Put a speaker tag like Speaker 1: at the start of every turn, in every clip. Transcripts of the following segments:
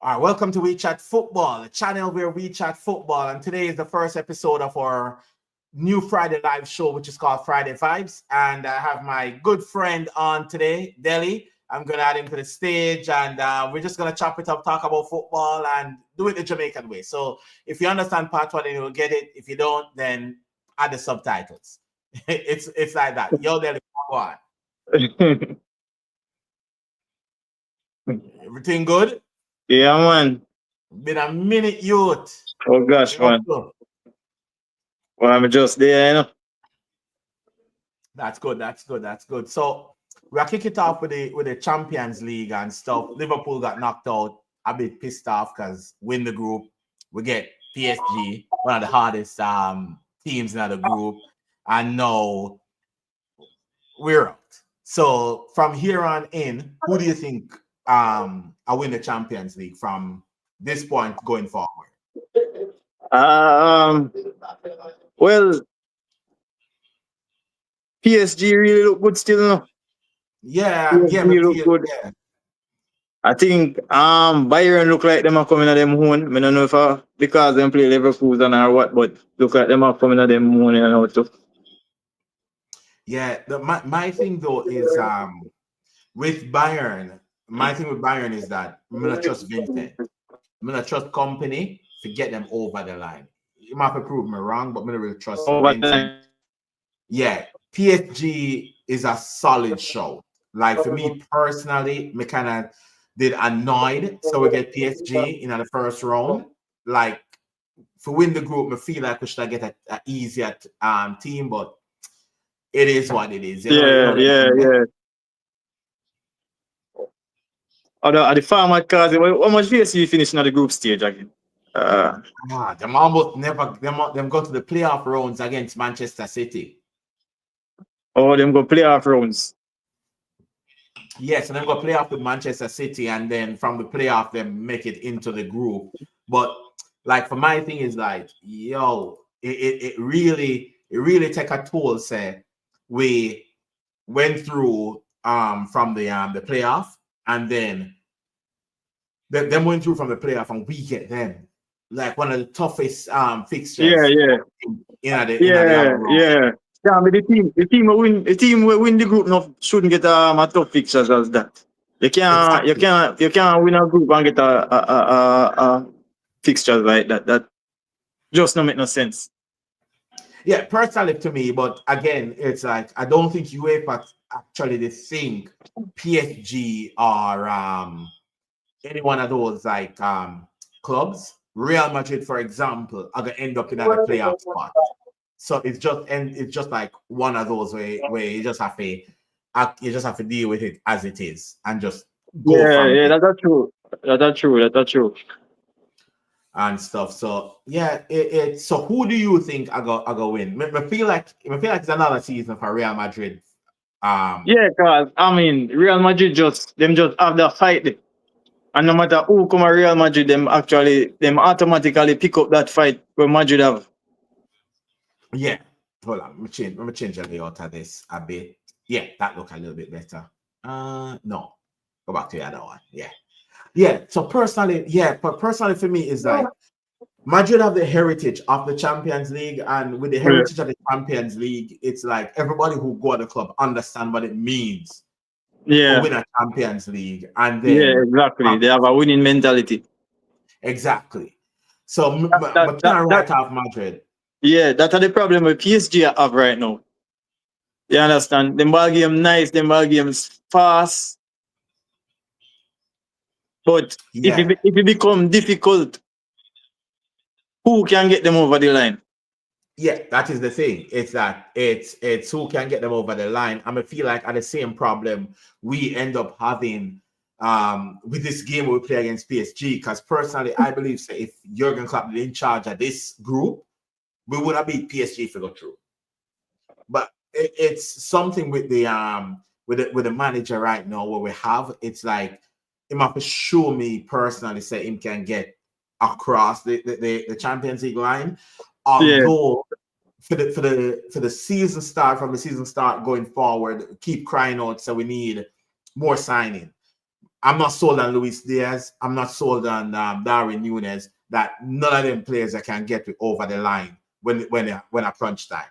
Speaker 1: All right, welcome to We Chat Football, the channel where we chat football. And today is the first episode of our new Friday live show, which is called FryDay Vibz. And I have my good friend on today, Deli. I'm going to add him to the stage and we're just going to chop it up, talk about football and do it the Jamaican way. So if you understand part one, then you'll get it. If you don't, then add the subtitles. it's like that. Yo, Deli, go on. Everything good?
Speaker 2: Yeah, man.
Speaker 1: Been a minute, youth.
Speaker 2: Oh gosh, man. Well, I'm just there, you know.
Speaker 1: That's good. So we'll kick it off with the Champions League and stuff. Liverpool got knocked out, a bit pissed off because win the group. We get PSG, one of the hardest teams in the group, and now we're out. So from here on in, who do you think I win the Champions League from this point going forward?
Speaker 2: Well, PSG really look good still, no?
Speaker 1: Yeah,
Speaker 2: look good.
Speaker 1: Yeah.
Speaker 2: I think Bayern look like them are coming at them own. I don't know if because them play Liverpool or what, but look like them are coming at them own, you know too.
Speaker 1: Yeah, my thing though is with Bayern. My thing with Bayern is that I'm gonna trust Vincent. I'm gonna trust company to get them over the line. You might have prove me wrong, but I'm gonna really trust Vincent. Yeah, PSG is a solid show. Like for me personally, me kind of did annoyed. So we get PSG in the first round. Like for win the group, I feel like we should get an easier team, but it is what it is.
Speaker 2: Yeah. At the format cause how much PSG finishing at the group stage again?
Speaker 1: Them almost never them go to the playoff rounds against Manchester City.
Speaker 2: Oh, them go playoff rounds.
Speaker 1: Yes, and then go playoff with Manchester City, and then from the playoff, them make it into the group. But like for my thing is like, yo, it really take a toll. Say we went through from the playoff, and then them went through from the playoff, and we get them like one of the toughest fixtures.
Speaker 2: Yeah, but the team will win the group now shouldn't get a tough fixtures as that. You can't win a group and get a fixtures like that. That just don't make no sense.
Speaker 1: Yeah, personally to me, but again, it's like I don't think UEFA actually they think PSG or any one of those like clubs. Real Madrid, for example, are gonna end up in a playoff spot. So it's just like one of those where you just have to deal with it as it is and just go from it.
Speaker 2: That's true.
Speaker 1: And stuff. So yeah, so who do you think I go win? I feel like it's another season for Real Madrid.
Speaker 2: Because I mean Real Madrid just have the fight. And no matter who come a Real Madrid, them automatically pick up that fight where Madrid have.
Speaker 1: Yeah. Hold on. Let me change the layout of this a bit. Yeah, that look a little bit better. No. Go back to the other one. Yeah. Yeah. So personally for me is like Madrid have the heritage of the Champions League, and with the heritage of the Champions League, it's like everybody who go to the club understand what it means. To win a Champions League, and then
Speaker 2: exactly. They have a winning mentality.
Speaker 1: Exactly. So but can't write off Madrid.
Speaker 2: Yeah, that's the problem with PSG have right now. You understand? The ball game nice, the ball game's fast. But if it become difficult, who can get them over the line?
Speaker 1: Yeah, that is the thing. It's that it's who can get them over the line. I feel like at the same problem we end up having with this game we play against PSG. Because personally, I believe if Jurgen Klopp is in charge of this group, we would have beat PSG if we go through. But it's something with the manager right now where we have. It's like him have to show me personally say him can get across the Champions League line. Although for the season start, from the season start going forward, keep crying out. So we need more signing. I'm not sold on Luis Diaz. I'm not sold on Darwin Núñez. That none of them players that can get over the line when a crunch time.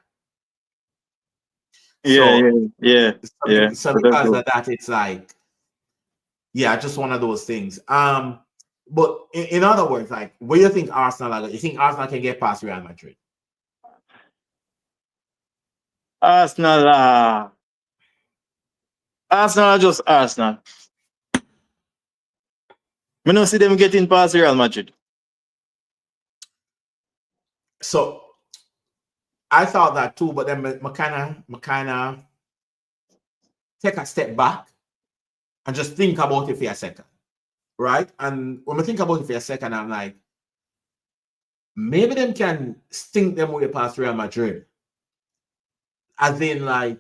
Speaker 2: Yeah.
Speaker 1: So because of that, it's like, yeah, just one of those things. But in other words, like, where do you think Arsenal are? You think Arsenal can get past Real Madrid?
Speaker 2: Arsenal are just Arsenal. I don't see them getting past Real Madrid.
Speaker 1: So I thought that too, but then I kind of take a step back and just think about it for a second, right? And when I think about it for a second, I'm like, maybe them can stink them way past Real Madrid, as in like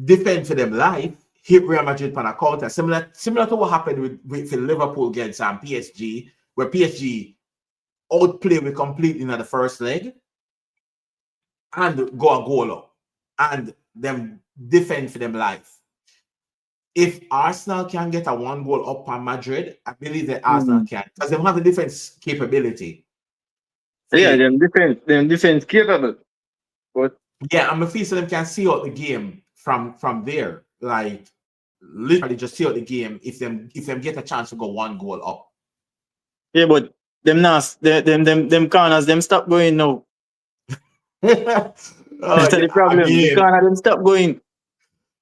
Speaker 1: defend for them life, hit Real Madrid on a counter, similar to what happened with Liverpool against PSG, where PSG outplayed with completely in the first leg and go a goal up and them defend for them life. If Arsenal can get a 1 goal up on Madrid, I believe that Arsenal can, because they have the defense capability.
Speaker 2: Yeah, them defense capable. But
Speaker 1: yeah, I'm afraid them can see out the game from there. Like literally just see out the game if them get a chance to go 1 goal up.
Speaker 2: Yeah, but them corners, them stop going now. That's the problem. The corner them stop going.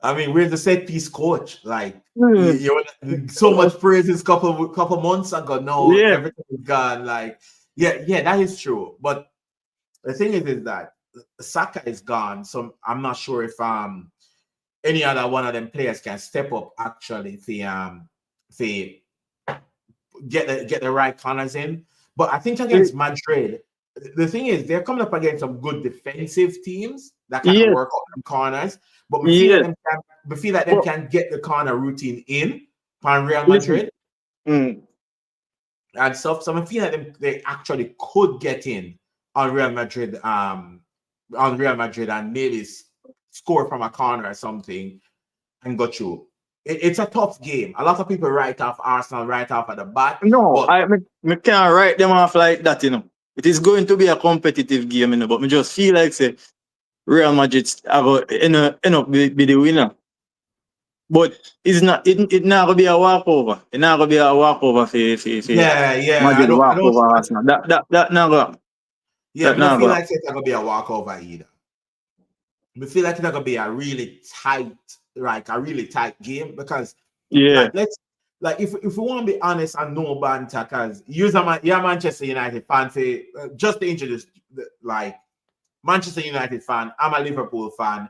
Speaker 1: I mean, we're the set piece coach. Like you so much praises couple months ago. No, everything is gone. Like, yeah, that is true. But the thing is that Saka is gone, so I'm not sure if any other one of them players can step up actually if get the right corners in. But I think against Madrid, the thing is they're coming up against some good defensive teams that can work on corners. But we feel that them can get the corner routine in on Real Madrid and stuff. So I feel like they actually could get in on Real Madrid, and maybe score from a corner or something and go through. It's a tough game. A lot of people write off Arsenal right off at the bat.
Speaker 2: No, I can't write them off like that, you know. It is going to be a competitive game, you know, but I just feel like say Real Madrid end up be the winner. But it's not gonna be a walkover. It's not gonna be a walkover for Madrid walkover Arsenal. That not gonna.
Speaker 1: Yeah, I don't feel like it's not gonna be a walkover either. I feel like it's not gonna be a really tight game because if we want to be honest and no banter, because you're a Manchester United fan, just to introduce Manchester United fan, I'm a Liverpool fan.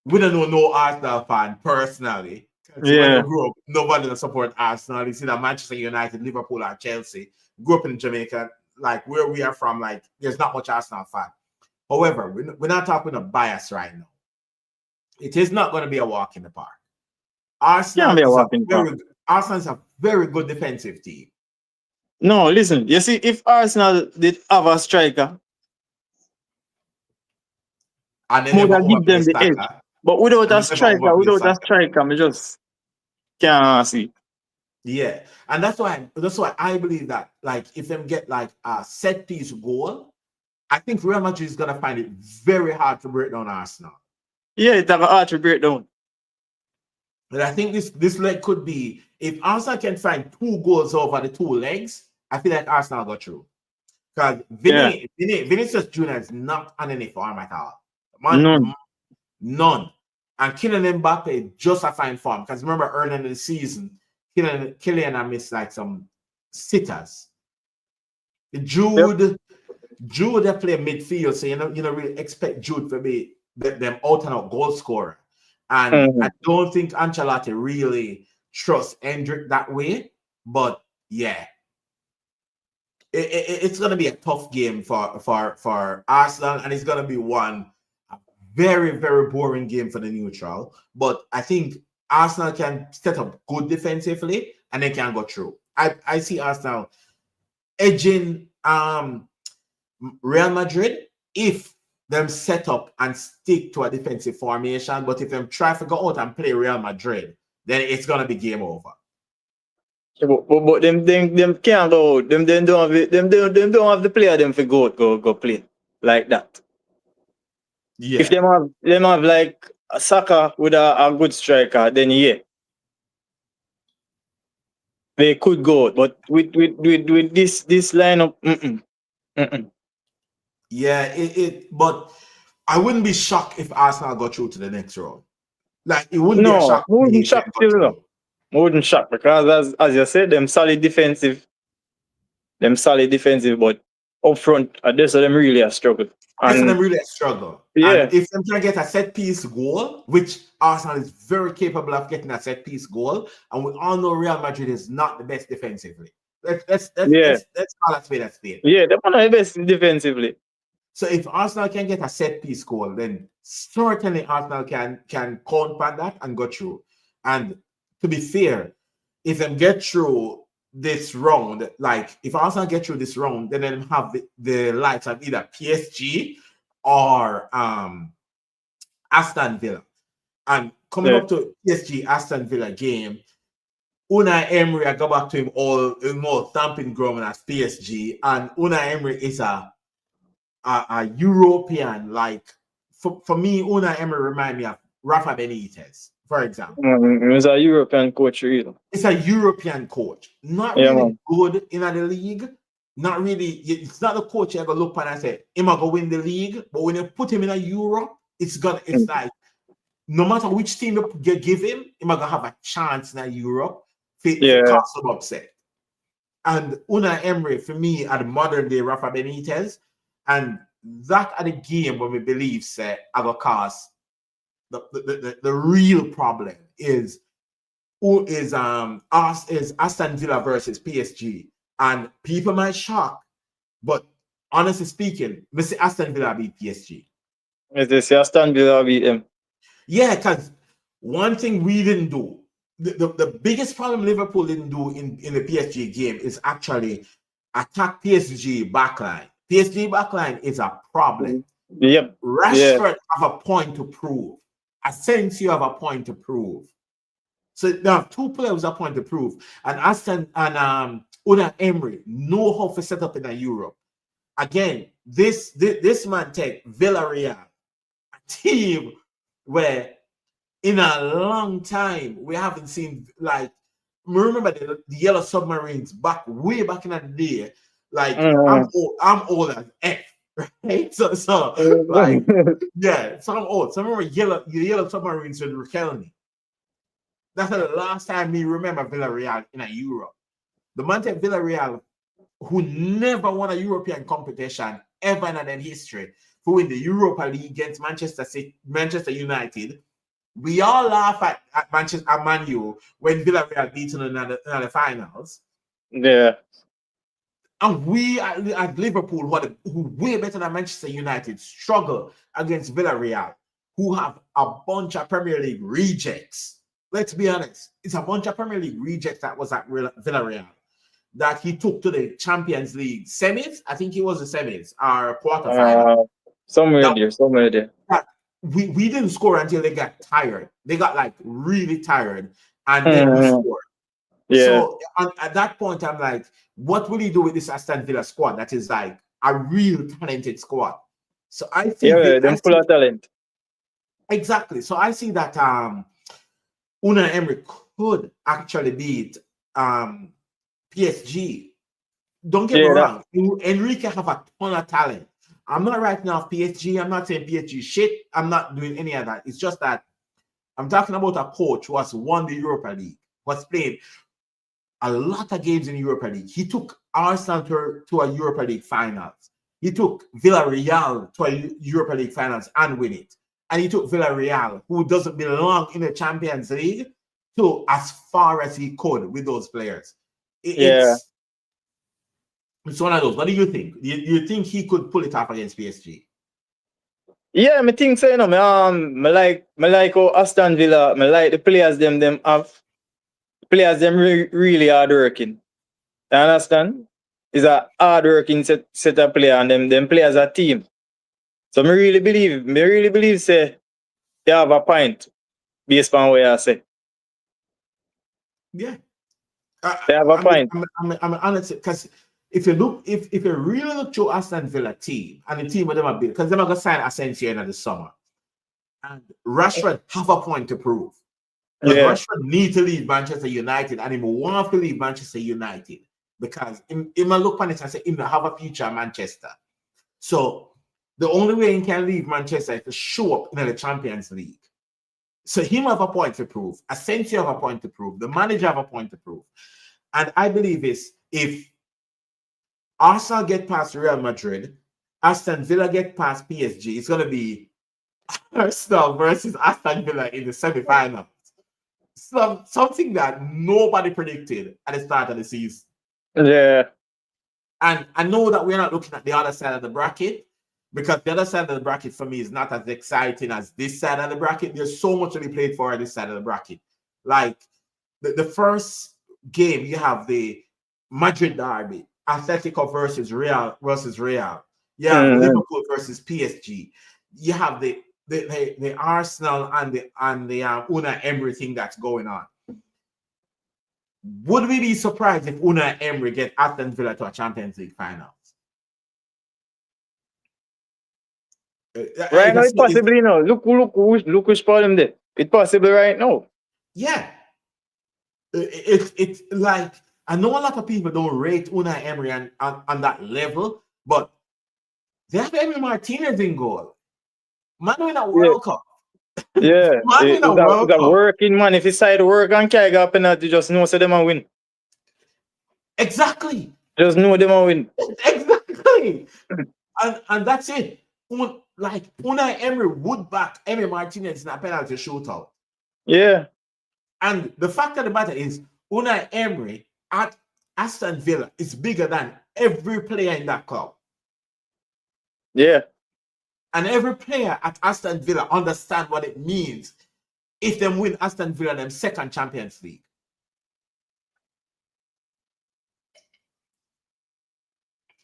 Speaker 1: We don't know no Arsenal fan personally. When we grew up, nobody will support Arsenal. You see that Manchester United, Liverpool, or Chelsea. Grew up in Jamaica, like where we are from, like there's not much Arsenal fan. However, we're not talking of bias right now. It is not going to be a walk in the park. Arsenal is a very good defensive team.
Speaker 2: No, listen. You see, if Arsenal did have a striker,
Speaker 1: and then would
Speaker 2: give them the edge. But without a striker, I just can't see.
Speaker 1: Yeah, and that's why I believe that if them get a set piece goal, I think Real Madrid is gonna find it very hard to break down Arsenal.
Speaker 2: Yeah, it's hard to break down.
Speaker 1: But I think this leg could be, if Arsenal can find 2 goals over the 2 legs, I feel like Arsenal got through. Because Vinicius Junior is not on any form at all. None. And Kylian Mbappe just a fine form. Because remember, early in the season, Kylian missed some sitters. Jude they play midfield, so you don't really expect Jude to be them out and out goal scorer. And I don't think Ancelotti really trusts Endrick that way. But yeah, it's going to be a tough game for Arsenal, and it's going to be a very, very boring game for the neutral. But I think Arsenal can set up good defensively, and they can go through. I see Arsenal edging Real Madrid if them set up and stick to a defensive formation. But if them try to go out and play Real Madrid, then it's going to be game over.
Speaker 2: But them can't go out. Them don't have them don't have the player them for go play like that.
Speaker 1: Yeah.
Speaker 2: If them have like a Saka with a good striker, then yeah. They could go, but with this lineup,
Speaker 1: Yeah, but I wouldn't be shocked if Arsenal got through to the next round. Like it wouldn't be a
Speaker 2: no,
Speaker 1: shock to me
Speaker 2: wouldn't
Speaker 1: if they
Speaker 2: shock
Speaker 1: got
Speaker 2: still.
Speaker 1: through.
Speaker 2: Wouldn't shock because as you said, them solid defensive, but up front, this of them really a struggle.
Speaker 1: This of them
Speaker 2: And
Speaker 1: really a struggle.
Speaker 2: yeah,
Speaker 1: And if them can get a set piece goal, which Arsenal is very capable of getting a set piece goal, and we all know Real Madrid is not the best defensively. Let's call that spade a spade.
Speaker 2: Yeah, they're one of the best defensively.
Speaker 1: So if Arsenal can get a set piece goal, then certainly Arsenal can count on that and go through. And to be fair, if them get through this round, like if Arsenal get through this round, then they have the likes of either PSG or Aston Villa. And coming up to PSG Aston Villa game, Unai Emery, I go back to him all stamping ground as PSG, and Unai Emery is a European, like for me, Unai Emery remind me of Rafa Benitez, for example.
Speaker 2: He's a European coach, really.
Speaker 1: It's a European coach, not really good in the league. Not really. It's not the coach you're gonna look at and say, "Am I gonna win the league?" But when you put him in a Europe, it's like no matter which team you give him, he might gonna have a chance in Europe to cause some upset. And Unai Emery, for me, are the modern day Rafa Benitez, and that are the game when we believe say I gonna cause the real problem is Aston Villa versus PSG, and people might shock, but honestly speaking, we see Aston Villa beat PSG.
Speaker 2: They say Aston Villa beat them.
Speaker 1: Yeah, because one thing we didn't do, the biggest problem Liverpool didn't do in the PSG game is actually attack PSG backline. PSG backline is a problem.
Speaker 2: Yep.
Speaker 1: Rashford have a point to prove. Asensio have a point to prove. So there are two players with a point to prove. And Aston and Unai Emery know how to set up in Europe. Again, this man take Villarreal, a team where in a long time we haven't seen, like, remember the Yellow Submarines way back in the day. Like I'm old as F, right? So like yeah, so I'm old. So I remember the Yellow Submarines with Riquelme. That's the last time me remember Villarreal in a Europe. The man take Villarreal, who never won a European competition ever in their history, who in the Europa League against Manchester United. We all laugh at Man U when Villarreal beat in the finals.
Speaker 2: Yeah.
Speaker 1: And we at Liverpool, who way better than Manchester United, struggle against Villarreal, who have a bunch of Premier League rejects. Let's be honest. It's a bunch of Premier League rejects that was at Villarreal that he took to the Champions League semis. I think it was the semis or quarterfinal.
Speaker 2: Somewhere there.
Speaker 1: We didn't score until they got tired. They got like really tired, and then we scored.
Speaker 2: Yeah.
Speaker 1: So at that point, I'm like, what will he do with this Aston Villa squad that is like a real talented squad? So I think
Speaker 2: they're full of talent.
Speaker 1: Exactly. So I see that Unai Emery could actually beat PSG. Don't get me wrong. Enrique have a ton of talent. I'm not writing off PSG. I'm not saying PSG shit. I'm not doing any of that. It's just that I'm talking about a coach who has won the Europa League, who has played a lot of games in the Europa League. He took Arsenal to a Europa League finals. He took Villarreal to a Europa League finals and win it. And he took Villarreal, who doesn't belong in the Champions League, to as far as he could with those players. It's one of those. What do you think? You think he could pull it off against PSG?
Speaker 2: Yeah, I think so. I like how Aston Villa. I like the players them have. Players them really hard working. You understand? It's a hard working set of player, and them players are team. So I really believe say they have a point based on what I say.
Speaker 1: Yeah.
Speaker 2: They have a point.
Speaker 1: I'm honest, because if you really look to Aston Villa team and the team with them are built, because they're going to sign Asensio in the summer, and Rashford have a point to prove. Because Rashford need to leave Manchester United, and he want to leave Manchester United because he might look on it and say he have a future at Manchester. So the only way he can leave Manchester is to show up in the Champions League. So him have a point to prove. Asensio have a point to prove. The manager have a point to prove. And I believe if Arsenal get past Real Madrid, Aston Villa get past PSG, it's going to be Arsenal versus Aston Villa in the semi-final. Something that nobody predicted at the start of the season.
Speaker 2: Yeah.
Speaker 1: And I know that we're not looking at the other side of the bracket, because the other side of the bracket for me is not as exciting as this side of the bracket. There's so much to be played for this side of the bracket. Like the first game, you have the Madrid derby, Atletico versus Real. You have Liverpool versus PSG. You have the Arsenal and the Unai Emery thing that's going on. Would we be surprised if Unai Emery get Aston Villa to a Champions League final?
Speaker 2: Right now, it's possibly no. Look who's problem there. It's possible right now.
Speaker 1: Yeah. It's like, I know a lot of people don't rate Unai Emery on that level, but they have Emi Martinez in goal. Man win a World Cup.
Speaker 2: Yeah.
Speaker 1: Man win a World Cup.
Speaker 2: Working man. If he side work and carry a penalty, just know so them a win.
Speaker 1: Exactly.
Speaker 2: Just know them a win.
Speaker 1: Exactly. And that's it. Like Unai Emery would back Emi Martinez in a penalty shootout.
Speaker 2: Yeah.
Speaker 1: And the fact of the matter is, Unai Emery at Aston Villa is bigger than every player in that club.
Speaker 2: Yeah.
Speaker 1: And every player at Aston Villa understand what it means if they win Aston Villa them second Champions League.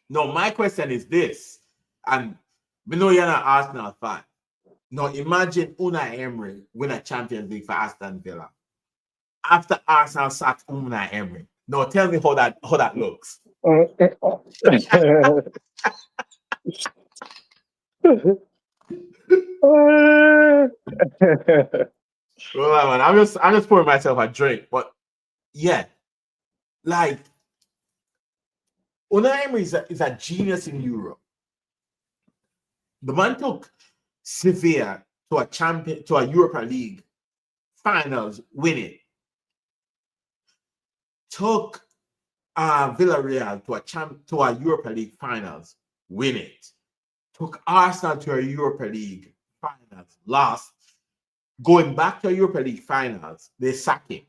Speaker 1: No, my question is this, and we know you're not an Arsenal fan. Now imagine Unai Emery win a Champions League for Aston Villa after Arsenal sacked Unai Emery. Now tell me how that looks.
Speaker 2: Well,
Speaker 1: man, I'm just pouring myself a drink, but yeah, like Unai Emery is a genius in Europe. The man took Sevilla to a Europa League finals, win it. Took Villarreal to a Europa League finals, win it. Took Arsenal to a Europa League finals, lost. Going back to a Europa League finals, they sack him.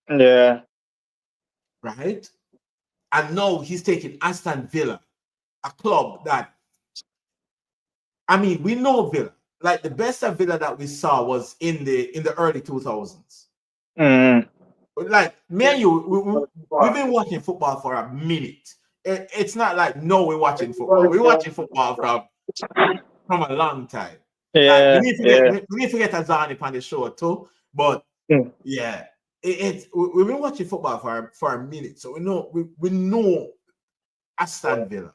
Speaker 2: Yeah.
Speaker 1: Right? And now he's taking Aston Villa, a club that, I mean, we know Villa. Like the best of Villa that we saw was in the early 2000s. Like me and you, we've been watching football for a minute. It's not like no, we're watching football. We're watching football from a long time.
Speaker 2: Yeah.
Speaker 1: Like, we need to get Azani on the show too. But yeah, we've been watching football for a minute, so we know Aston Villa.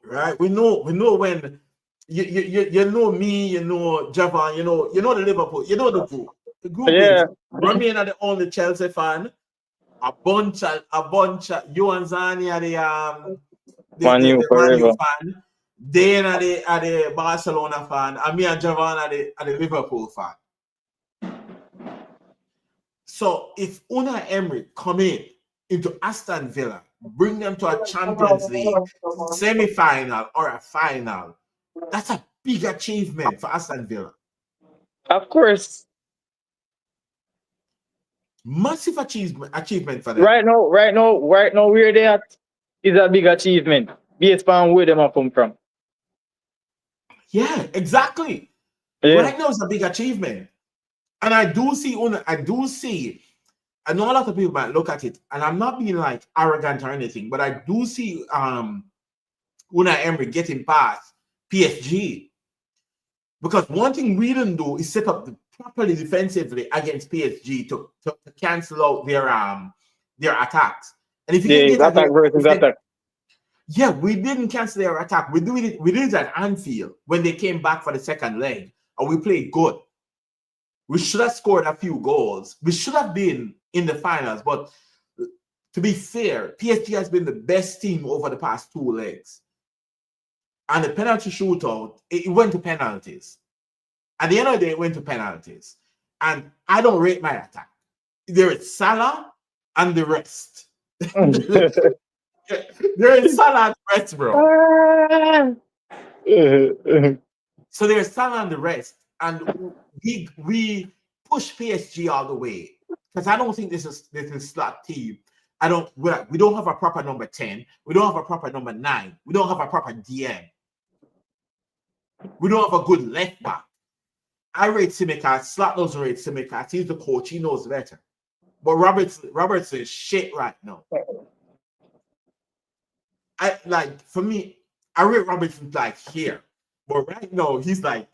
Speaker 1: Right? We know when you know me, you know Javan, you know the Liverpool, you know the group. The group is Remy are the only Chelsea fan. A bunch of you and Zani are the Man U fan. Dane are the Barcelona fan, and me and Javan are the Liverpool fan. So if Unai Emery come into Aston Villa, bring them to a Champions League semi-final or a final, that's a big achievement for Aston Villa.
Speaker 2: Of course.
Speaker 1: Massive achievement for them.
Speaker 2: Right now, where they at is a big achievement based on where them have come from.
Speaker 1: Yeah, exactly. Yeah. Right now it's a big achievement. And I know a lot of people might look at it, and I'm not being like arrogant or anything, but I do see Unai Emery getting past PSG. Because one thing we didn't do is set up the properly defensively against PSG to cancel out their attacks. And if you can get
Speaker 2: attack versus attack.
Speaker 1: Yeah, we didn't cancel their attack. We did it at Anfield when they came back for the second leg, and we played good. We should have scored a few goals. We should have been in the finals, but to be fair, PSG has been the best team over the past 2 legs. And the penalty shootout, it went to penalties. At the end of the day, it went to penalties. And I don't rate my attack. There is Salah and the rest. There is Salah and the rest, bro. So there's Salah and the rest. And we push PSG all the way. Because I don't think this is slot team. We don't have a proper number 10. We don't have a proper number 9. We don't have a proper DM. We don't have a good left back. I rate Tsimikas. Slot doesn't rate Tsimikas. He's the coach. He knows better. But Roberts is shit right now. For me, I rate Robertson like here. But right now, he's like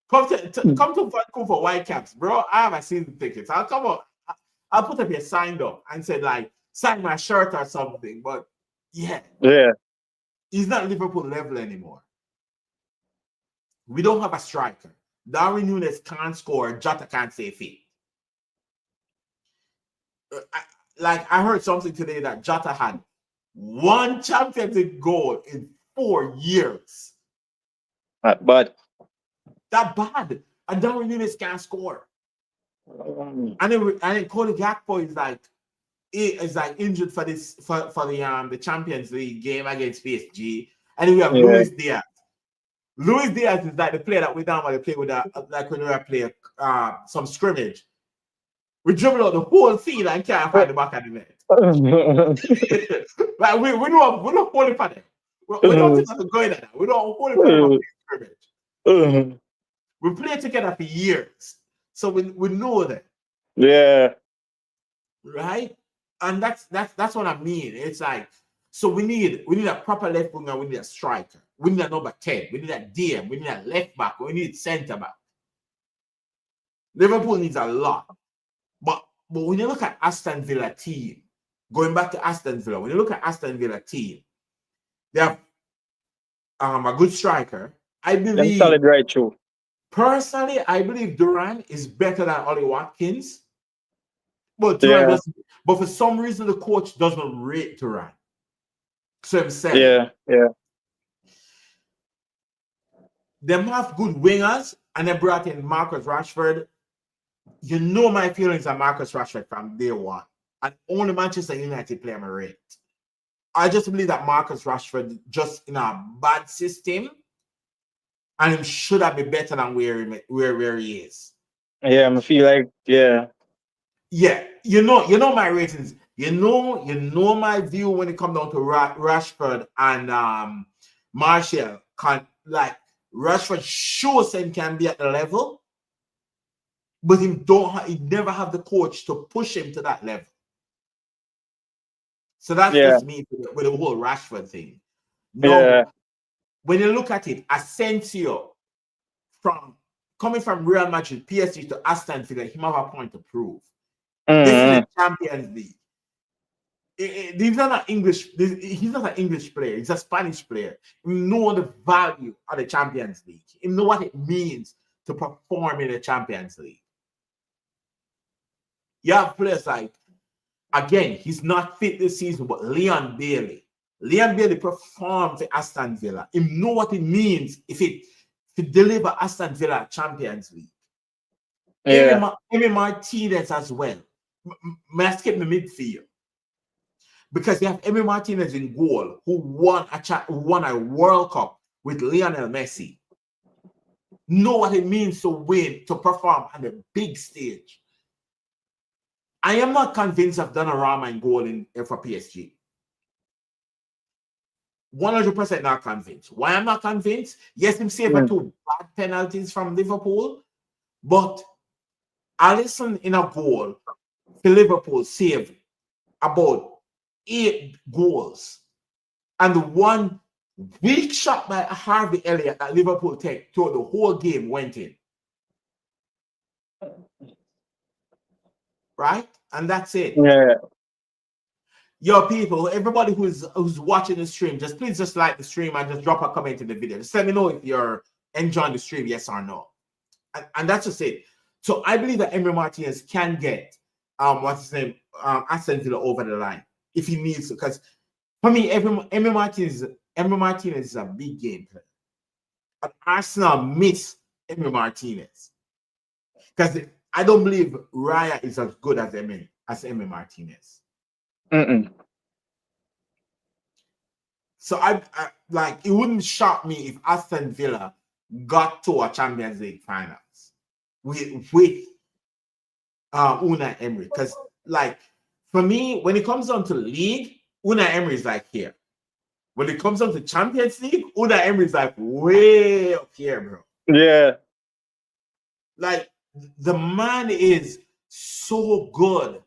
Speaker 1: Come to Vancouver Whitecaps, bro. I have a season tickets. I'll come up. I'll put up your sign up and say like sign my shirt or something. But yeah, he's not Liverpool level anymore. We don't have a striker. Darwin Núñez can't score. Jota can't stay fit. I heard something today that Jota had 1 Champions League goal in 4 years.
Speaker 2: Not bad.
Speaker 1: That bad. And Darwin Núñez can't score. And then Cody Gakpo is like injured for the Champions League game against PSG. And then we have Luis Diaz. Luis Diaz is like the player that we normally play with like when we play some scrimmage. We dribble out the whole field and can't find the back of the net. Like we don't hold it for them. We don't think that's going at that. We don't hold it for them scrimmage. We play together for years. So we know that.
Speaker 2: Yeah.
Speaker 1: Right? And that's what I mean. It's like, so we need a proper left winger, we need a striker, we need a number 10, we need a DM, we need a left back, we need centre back. Liverpool needs a lot. But when you look at Aston Villa team, going back to Aston Villa, when you look at Aston Villa team, they have a good striker. I believe
Speaker 2: solid right through.
Speaker 1: Personally, I believe Duran is better than Ollie Watkins. But Duran doesn't. But for some reason, the coach doesn't rate Duran. So I'm saying, they have good wingers, and they brought in Marcus Rashford. You know my feelings on Marcus Rashford from day one. And only Manchester United player I rate. I just believe that Marcus Rashford just in a bad system, and he should have been better than where he is.
Speaker 2: Yeah, I feel like
Speaker 1: Yeah, you know my ratings. You know my view when it comes down to Rashford and Martial. Rashford shows him can be at the level, but he never have the coach to push him to that level. So that's just me with the whole Rashford thing. No, when you look at it, Asensio coming from Real Madrid, PSG to Aston Villa, he have a point to prove. This is the Champions League. He's not an English player. He's a Spanish player. We know the value of the Champions League. You know what it means to perform in the Champions League. You have players like, again, he's not fit this season, but Leon Bailey. Leon Bailey performed for Aston Villa. You know what it means if it deliver Aston Villa Champions League. Emi Martinez as well. May I skip the midfield? Because you have Emi Martinez in goal, who won a World Cup with Lionel Messi. Know what it means to win, to perform on the big stage. I am not convinced of Donnarumma in goal for PSG. 100% not convinced. Why I'm not convinced? Yes, him saved 2 bad penalties from Liverpool, but Alisson in a goal for Liverpool saved about 8 goals. And the one Weak shot by Harvey Elliott at Liverpool Tech throughout the whole game went in. Right? And that's it.
Speaker 2: Yeah.
Speaker 1: Yo, people, everybody who's watching the stream, please just like the stream and just drop a comment in the video. Just let me know if you're enjoying the stream, yes or no. And that's just it. So I believe that Emery Martinez can get what's his name, Aston Villa over the line if he needs to. Because for me, Emery Martinez is a big game player. And Arsenal miss Emery Martinez. Because I don't believe Raya is as good as Emery Martinez. So I like, it wouldn't shock me if Aston Villa got to a Champions League finals with Unai Emery. Because like, for me, when it comes down to league, Unai Emery is like here. When it comes down to Champions League, Unai Emery is like way up here, bro.
Speaker 2: Yeah.
Speaker 1: Like, the man is so good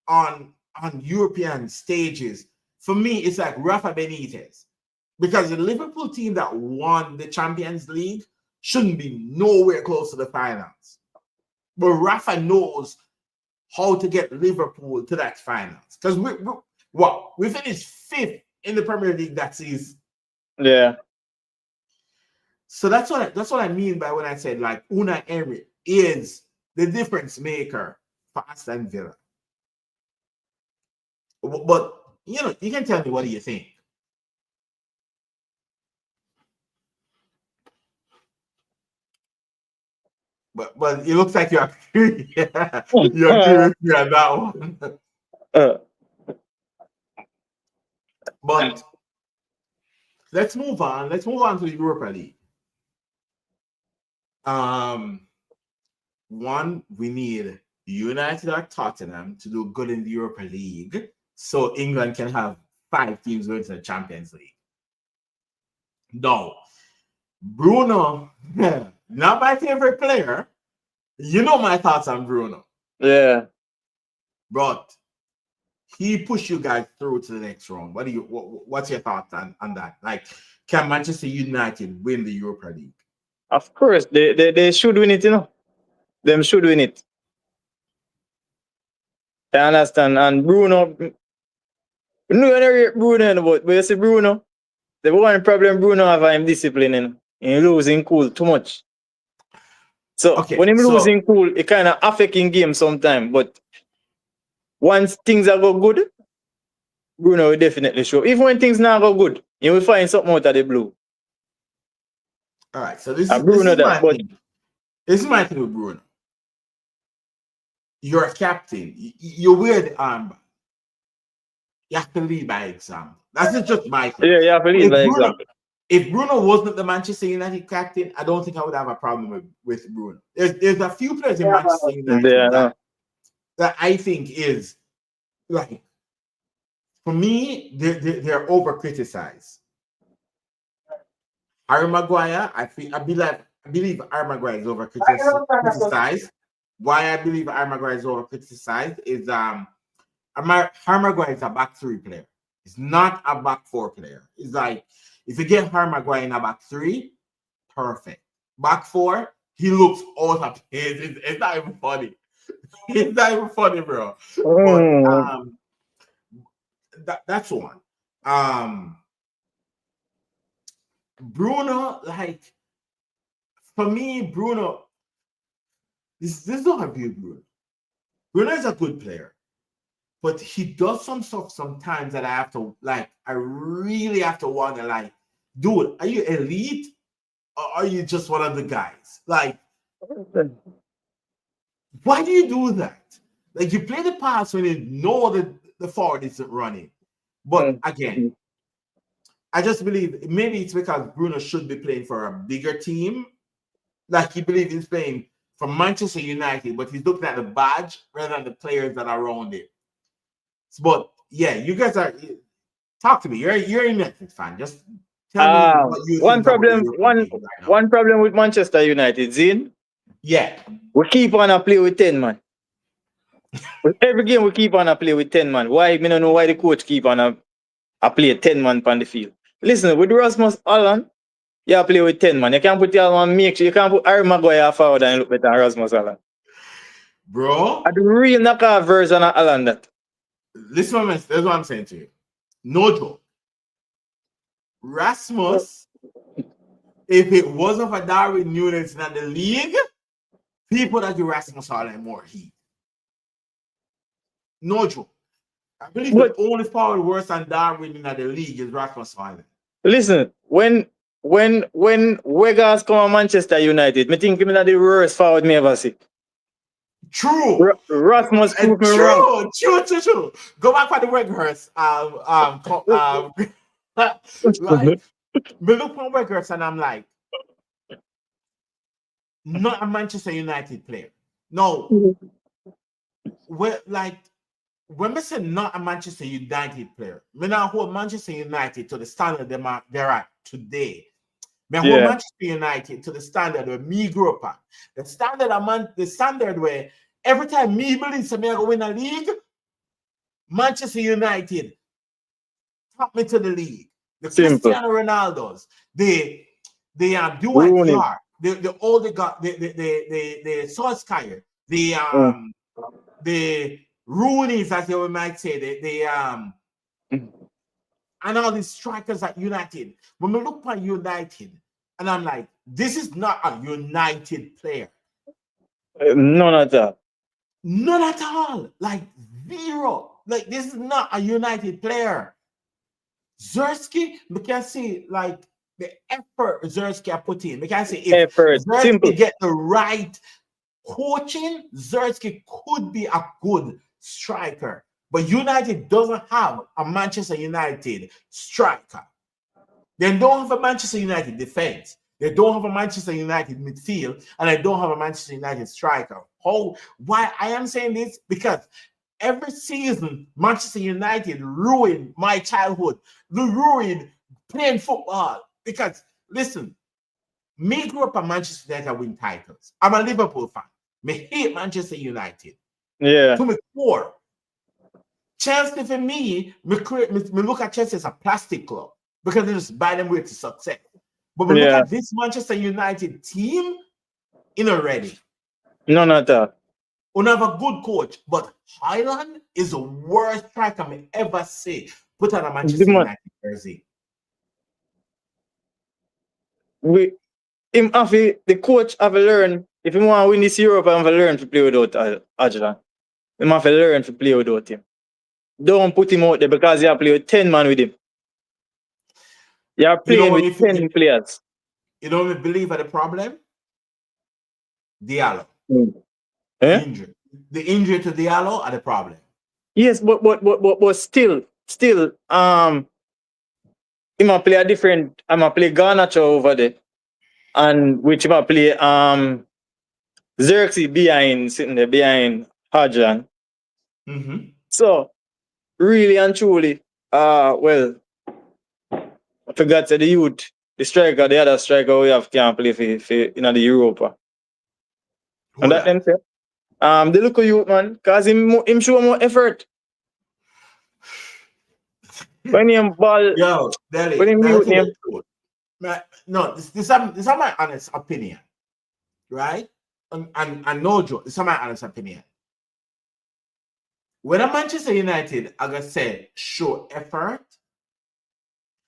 Speaker 1: on European stages. For me, it's like Rafa Benitez. Because the Liverpool team that won the Champions League shouldn't be nowhere close to the finals. But Rafa knows how to get Liverpool to that finals. Because we finished 5th in the Premier League that season.
Speaker 2: Yeah.
Speaker 1: So that's what I mean by when I said like Unai Emery is the difference maker for Aston Villa. But you know, you can tell me, what do you think? But it looks like you agree. You agree with me on that one. But let's move on. Let's move on to the Europa League. One, we need United or Tottenham to do good in the Europa League, so England can have 5 teams going to the Champions League. No, Bruno, not my favorite player. You know my thoughts on Bruno.
Speaker 2: Yeah.
Speaker 1: But he pushed you guys through to the next round. What's your thoughts on that? Like, can Manchester United win the Europa League?
Speaker 2: Of course, they should win it, you know. Them should win it. I understand. And Bruno, but you see Bruno, the one problem Bruno have is discipline, and losing cool too much. So okay, when him losing cool, it kind of affecting game sometimes. But once things are go good, Bruno will definitely show. Even when things not go good, you will find something out of the blue.
Speaker 1: All right, so this is my thing. This is my thing with Bruno. You're a captain. You wear the armband. You have to lead by example. That's just my thing.
Speaker 2: Yeah, you have to lead by example.
Speaker 1: If Bruno wasn't the Manchester United captain, I don't think I would have a problem with Bruno. There's a few players in Manchester United that I think is like, for me, they're over criticized. Harry Maguire, I believe Harry Maguire is over criticized. Why I believe Harry Maguire is over criticized is Harry Maguire is a back 3 player. He's not a back 4 player. It's like, if you get Harry Maguire in a back 3, perfect. Back 4, he looks out of place. It's not even funny. It's not even funny, bro. But that's one. Bruno, like, for me, Bruno, this is not a view, Bruno. Bruno is a good player, but he does some stuff sometimes that I have to, like, I really have to wonder, like, dude, are you elite or are you just one of the guys? Like, why do you do that? Like, you play the pass when you know that the forward isn't running. But again, I just believe maybe it's because Bruno should be playing for a bigger team. Like, he believes he's playing for Manchester United, but he's looking at the badge rather than the players that are around it. But yeah, you guys are, talk to me. You're a United fan. Just tell me what you
Speaker 2: think. One problem with Manchester United, Zine.
Speaker 1: Yeah.
Speaker 2: We keep on a play with 10 man. Every game we keep on a play with 10 man. Why? I don't know why the coach keep on a play 10 man on the field. listen, with Rasmus Allen, you play with 10 man. You can't put your one make sure you can't put Harry Maguire forward and look better than Rasmus Allen.
Speaker 1: Bro.
Speaker 2: The real knockout version of Allen that.
Speaker 1: Listen, that's what I'm saying to you. No joke. Rasmus, if it wasn't for Darwin Núñez in the league, people that do Rasmus Allen more heat. No joke. I believe the only forward worse than Darwin in the league is Rasmus Allen.
Speaker 2: Listen, when Weghorst come to Manchester United, I think him that the worst forward me ever see.
Speaker 1: True.
Speaker 2: Rasmus proved me wrong.
Speaker 1: True. Go back for the Weghorst. Like, we look on Weghorst and I'm like, not a Manchester United player. No. When we say not a Manchester United player, we now hold Manchester United to the standard they're at today. We hold Manchester United to the standard where me grew up at. The standard where every time me believe me I go win a league, Manchester United top me to the league. The Cristiano Ronaldos, the Dwight Clark, the Solskjaer, the Rooney's, as you might say, and all these strikers at United. When we look at United, and I'm like, this is not a United player.
Speaker 2: None at all.
Speaker 1: None at all. Like zero. Like this is not a United player. Zersky, we can see like the effort Zersky put in. We can see if Zersky get the right coaching, Zersky could be a good striker. But United doesn't have a Manchester United striker. They don't have a Manchester United defense. They don't have a Manchester United midfield, and they don't have a Manchester United striker. Why I am saying this? Because every season, Manchester United ruined my childhood. They ruined playing football. Because, listen, me grew up a Manchester United win titles. I'm a Liverpool fan. Me hate Manchester United.
Speaker 2: Yeah.
Speaker 1: To me core. Chelsea for me look at Chelsea as a plastic club because they just buy them way to success. But we look at this Manchester United team, ready.
Speaker 2: No, not that.
Speaker 1: We have a good coach, but Highland is the worst striker I ever see put on a Manchester United jersey.
Speaker 2: The coach have to learn. If you want to win this Europe, I have to learn to play without Ajlan. You have to learn to play without him. Don't put him out there because you have to play with 10 man with him. You are playing with 10 players.
Speaker 1: You know what I believe are the problem? Diallo. Injury. The injury to Diallo are the problem.
Speaker 2: Yes, but still, he might play a different. I might play Garnacho over there, and which might play Xerxes sitting there behind Hadjan. So really and truly, well, I forgot to the youth, the other striker we have can't play for the Europa. And that them say, they look at you, man, because him show more effort. When him ball, when him mute him.
Speaker 1: No, this is my honest opinion, right? And no joke, this is my honest opinion. When a Manchester United, like I said, show effort,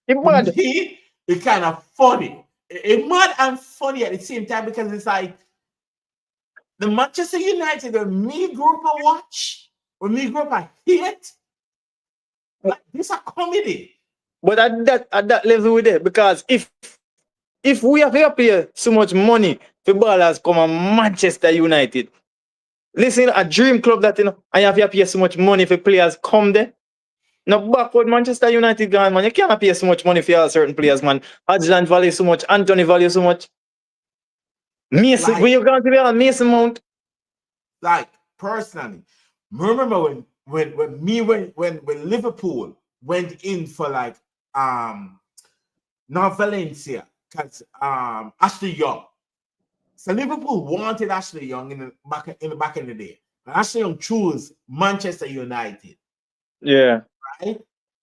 Speaker 1: it's kind of funny. It's mad and funny at the same time because it's like the Manchester United when me grew up and watch, when me grew up and hate, like this a comedy.
Speaker 2: But at that level with it, because if we have to pay so much money for ballers come on Manchester United, listen, a dream club that and you have to pay so much money for players come there. Now backward Manchester United gone, man. You can't pay so much money for certain players, man. Hadjan value so much, Anthony value so much. Mason, when you going to be on Mason Mount?
Speaker 1: Like personally, remember when Liverpool went in for like not Valencia, because Ashley Young. So Liverpool wanted Ashley Young in the back in the day. And Ashley Young chose Manchester United.
Speaker 2: Yeah.
Speaker 1: Right?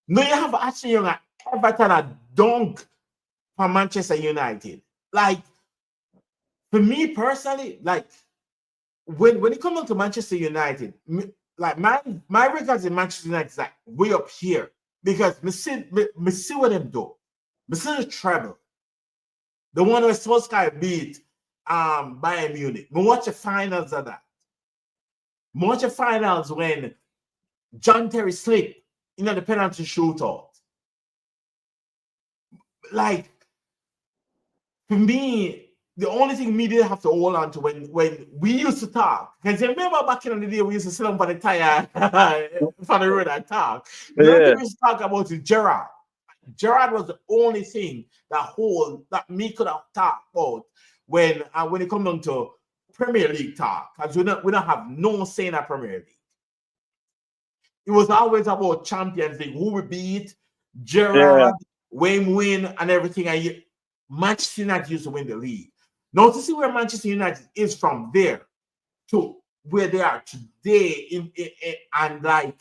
Speaker 1: No, you have Ashley Young at Everton at dunk for Manchester United. Like, for me personally, like, when it comes to Manchester United, like my records in Manchester United is like way up here because me see what them do. Me see the treble, the one where Solskjaer beat Bayern Munich. Me watch the finals of that. Me watch the finals when John Terry slipped the penalty shootout. Like, for me, the only thing me did have to hold on to when we used to talk, because remember back in the day we used to sit on the tire for the road and talk. The only thing we used to talk about is Gerrard. Gerrard was the only thing that me could have talked about when it comes down to Premier League talk, because we don't have no say in a Premier League. It was always about Champions League, who we beat, Gerrard, when win, and everything. And Manchester United used to win the league. Now, to see where Manchester United is from there to where they are today, and like,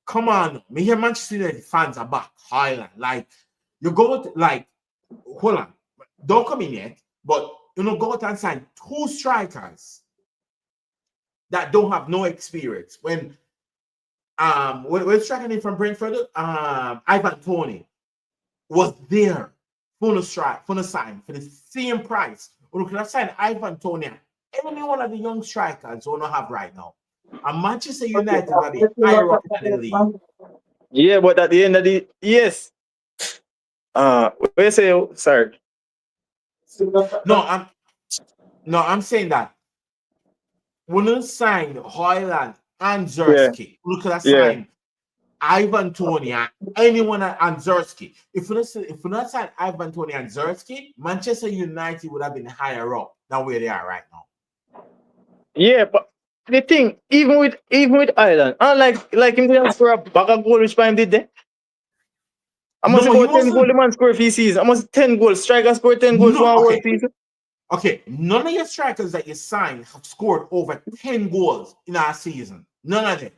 Speaker 1: come on, me hear Manchester United fans are back, Highland. Like, you go to, like, hold on, don't come in yet, but go out and sign 2 strikers that don't have no experience. When striker name from Brentford, Ivan Toney was there, full sign for the same price. Or could have signed Ivan Toney, any one of the young strikers we don't have right now. And Manchester United will be higher up in the league.
Speaker 2: Yeah, but at the end of the yes. What you say? Sorry.
Speaker 1: No, I'm saying that when you sign Hoyland and Zersky, we could have signed Ivan Toney and anyone and Zersky. If we not sign Ivan Toney and Zersky, Manchester United would have been higher up than where they are right now.
Speaker 2: Yeah, but the thing, even with Ireland, like him didn't score a bag of goal which time did they? I must go 10 goals the man score for season. I must 10 goals. Striker scored 10 goals one world season.
Speaker 1: Okay, none of your strikers that you signed have scored over 10 goals in our season. None of them.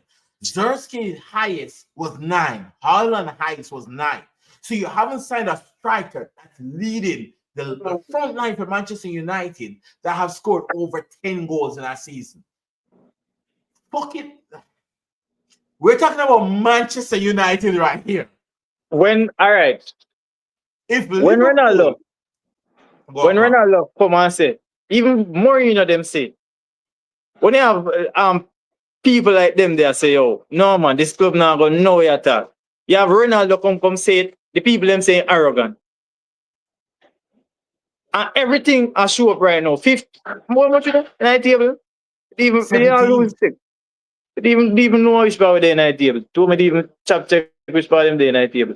Speaker 1: Zersky's highest was 9. Haaland's highest was 9. So you haven't signed a striker that's leading the front line for Manchester United that have scored over 10 goals in our season. Fuck it. We're talking about Manchester United right here.
Speaker 2: When Ronaldo come and say, even Mourinho them say, when you have people like them there say, oh, no man, this club not going nowhere at all. You have Ronaldo come say it, the people them saying arrogant. And everything I show up right now. 50, how much is that in the table? Even they all lose sick. They even know which power they in the table. Two me even check which power them they in the table.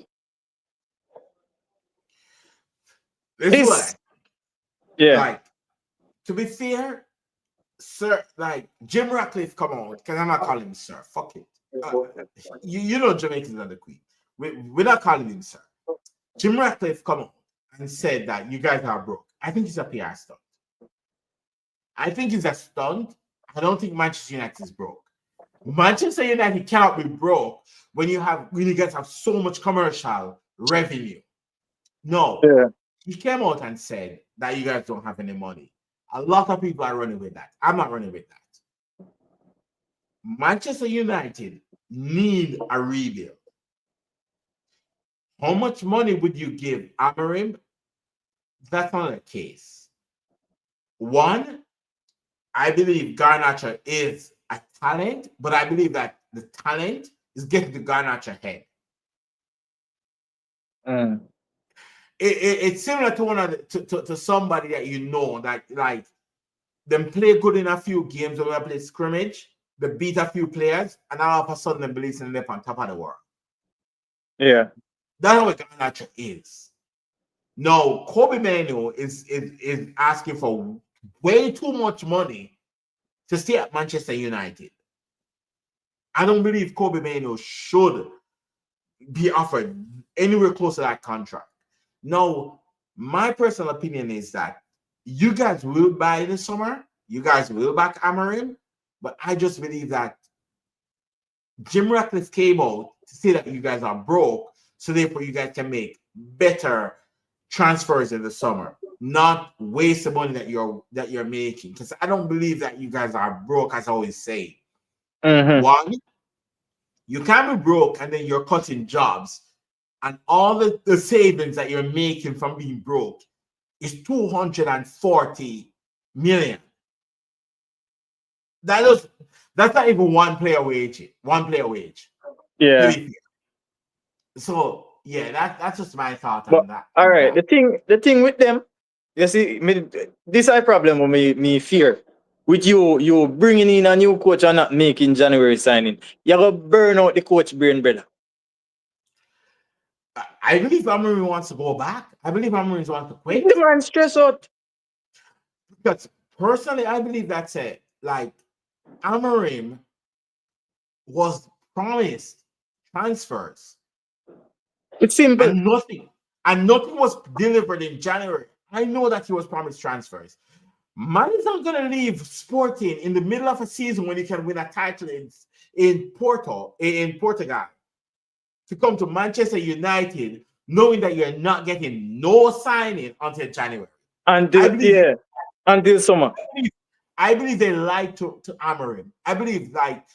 Speaker 1: Like, to be fair, sir, like Jim Ratcliffe come on, because I'm not calling him sir. Fuck it. You know Jamaicans are the queen. We're not calling him sir. Jim Ratcliffe come on and said that you guys are broke. I think it's a PR stunt. I think it's a stunt. I don't think Manchester United is broke. Manchester United cannot be broke when you guys have so much commercial revenue. No.
Speaker 2: Yeah.
Speaker 1: He came out and said that you guys don't have any money. A lot of people are running with that. I'm not running with that. Manchester United need a rebuild. How much money would you give Amorim? That's not the case. One, I believe Garnacho is a talent, but I believe that the talent is getting to Garnacho head. It's similar to to somebody that you know that like them play good in a few games when we play scrimmage, they beat a few players, and all of a sudden they believe in them on top of the world.
Speaker 2: Yeah.
Speaker 1: That's what Garnacho is. No, Kobe Manu is asking for way too much money to stay at Manchester United. I don't believe Kobe Manu should be offered anywhere close to that contract. Now, my personal opinion is that you guys will buy in the summer. You guys will back Amorim. But I just believe that Jim Ratcliffe came out to say that you guys are broke so therefore you guys can make better transfers in the summer, not waste the money that you're making. Because I don't believe that you guys are broke, as I always say. One, you can't be broke and then you're cutting jobs, and all the savings that you're making from being broke is 240 million. That's not even one player wage.
Speaker 2: Yeah.
Speaker 1: So yeah, that's just my thought
Speaker 2: But,
Speaker 1: on that.
Speaker 2: all right, the thing with them, you see, this is a problem with me fear. With you bringing in a new coach and not making January signing, you're gonna burn out the coach brain, brother.
Speaker 1: I believe Amorim wants to go back. I believe Amorim wants to quit.
Speaker 2: The man stress out.
Speaker 1: Because personally, I believe that's it. Like, Amorim was promised transfers.
Speaker 2: It's simple.
Speaker 1: And nothing was delivered in January. I know that he was promised transfers. Man is not going to leave Sporting in the middle of a season when he can win a title in Portugal, to come to Manchester United knowing that you're not getting no signing until January.
Speaker 2: Until summer.
Speaker 1: I believe they lied to Amorim. I believe, like,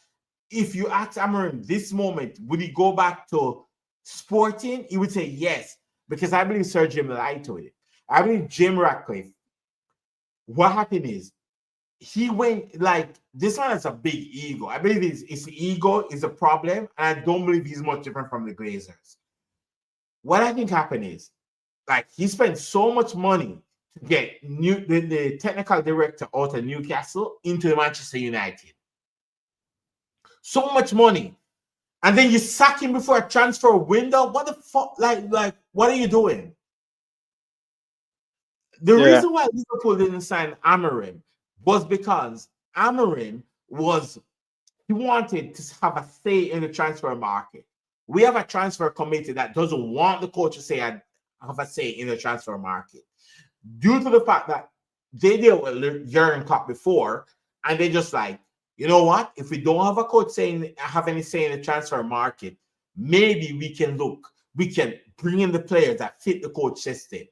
Speaker 1: if you ask Amorim this moment, would he go back to Sporting? He would say yes, because I believe Sir Jim lied to it. I believe Jim Ratcliffe, what happened is, he went, like, this one has a big ego. I believe his ego is a problem, and I don't believe he's much different from the Glazers. What I think happened is, like, he spent so much money to get the technical director out of Newcastle into Manchester United. So much money. And then you sack him before a transfer window? What the fuck? Like, what are you doing? The reason why Liverpool didn't sign Amorim was because Amorim he wanted to have a say in the transfer market. We have a transfer committee that doesn't want the coach to have a say in the transfer market, due to the fact that they dealt with Jurgen Klopp before, and they just like, you know what? If we don't have a coach have any say in the transfer market, maybe we can bring in the players that fit the coach system.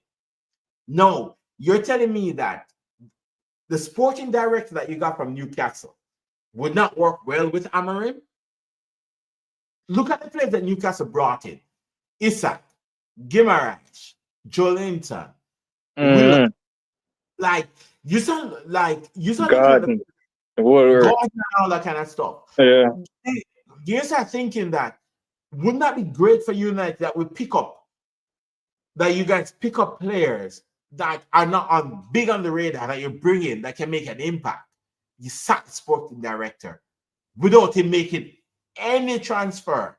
Speaker 1: No, you're telling me that the sporting director that you got from Newcastle would not work well with Amorim? Look at the players that Newcastle brought in: Isak, Guimaraes, Joelinton. Like, you sound
Speaker 2: Gordon.
Speaker 1: Gordon and all that kind of stuff.
Speaker 2: Yeah.
Speaker 1: You start thinking that, wouldn't that be great for United that you guys pick up players that are not big on the radar, that you bring in that can make an impact? You sack the sporting director without him making any transfer,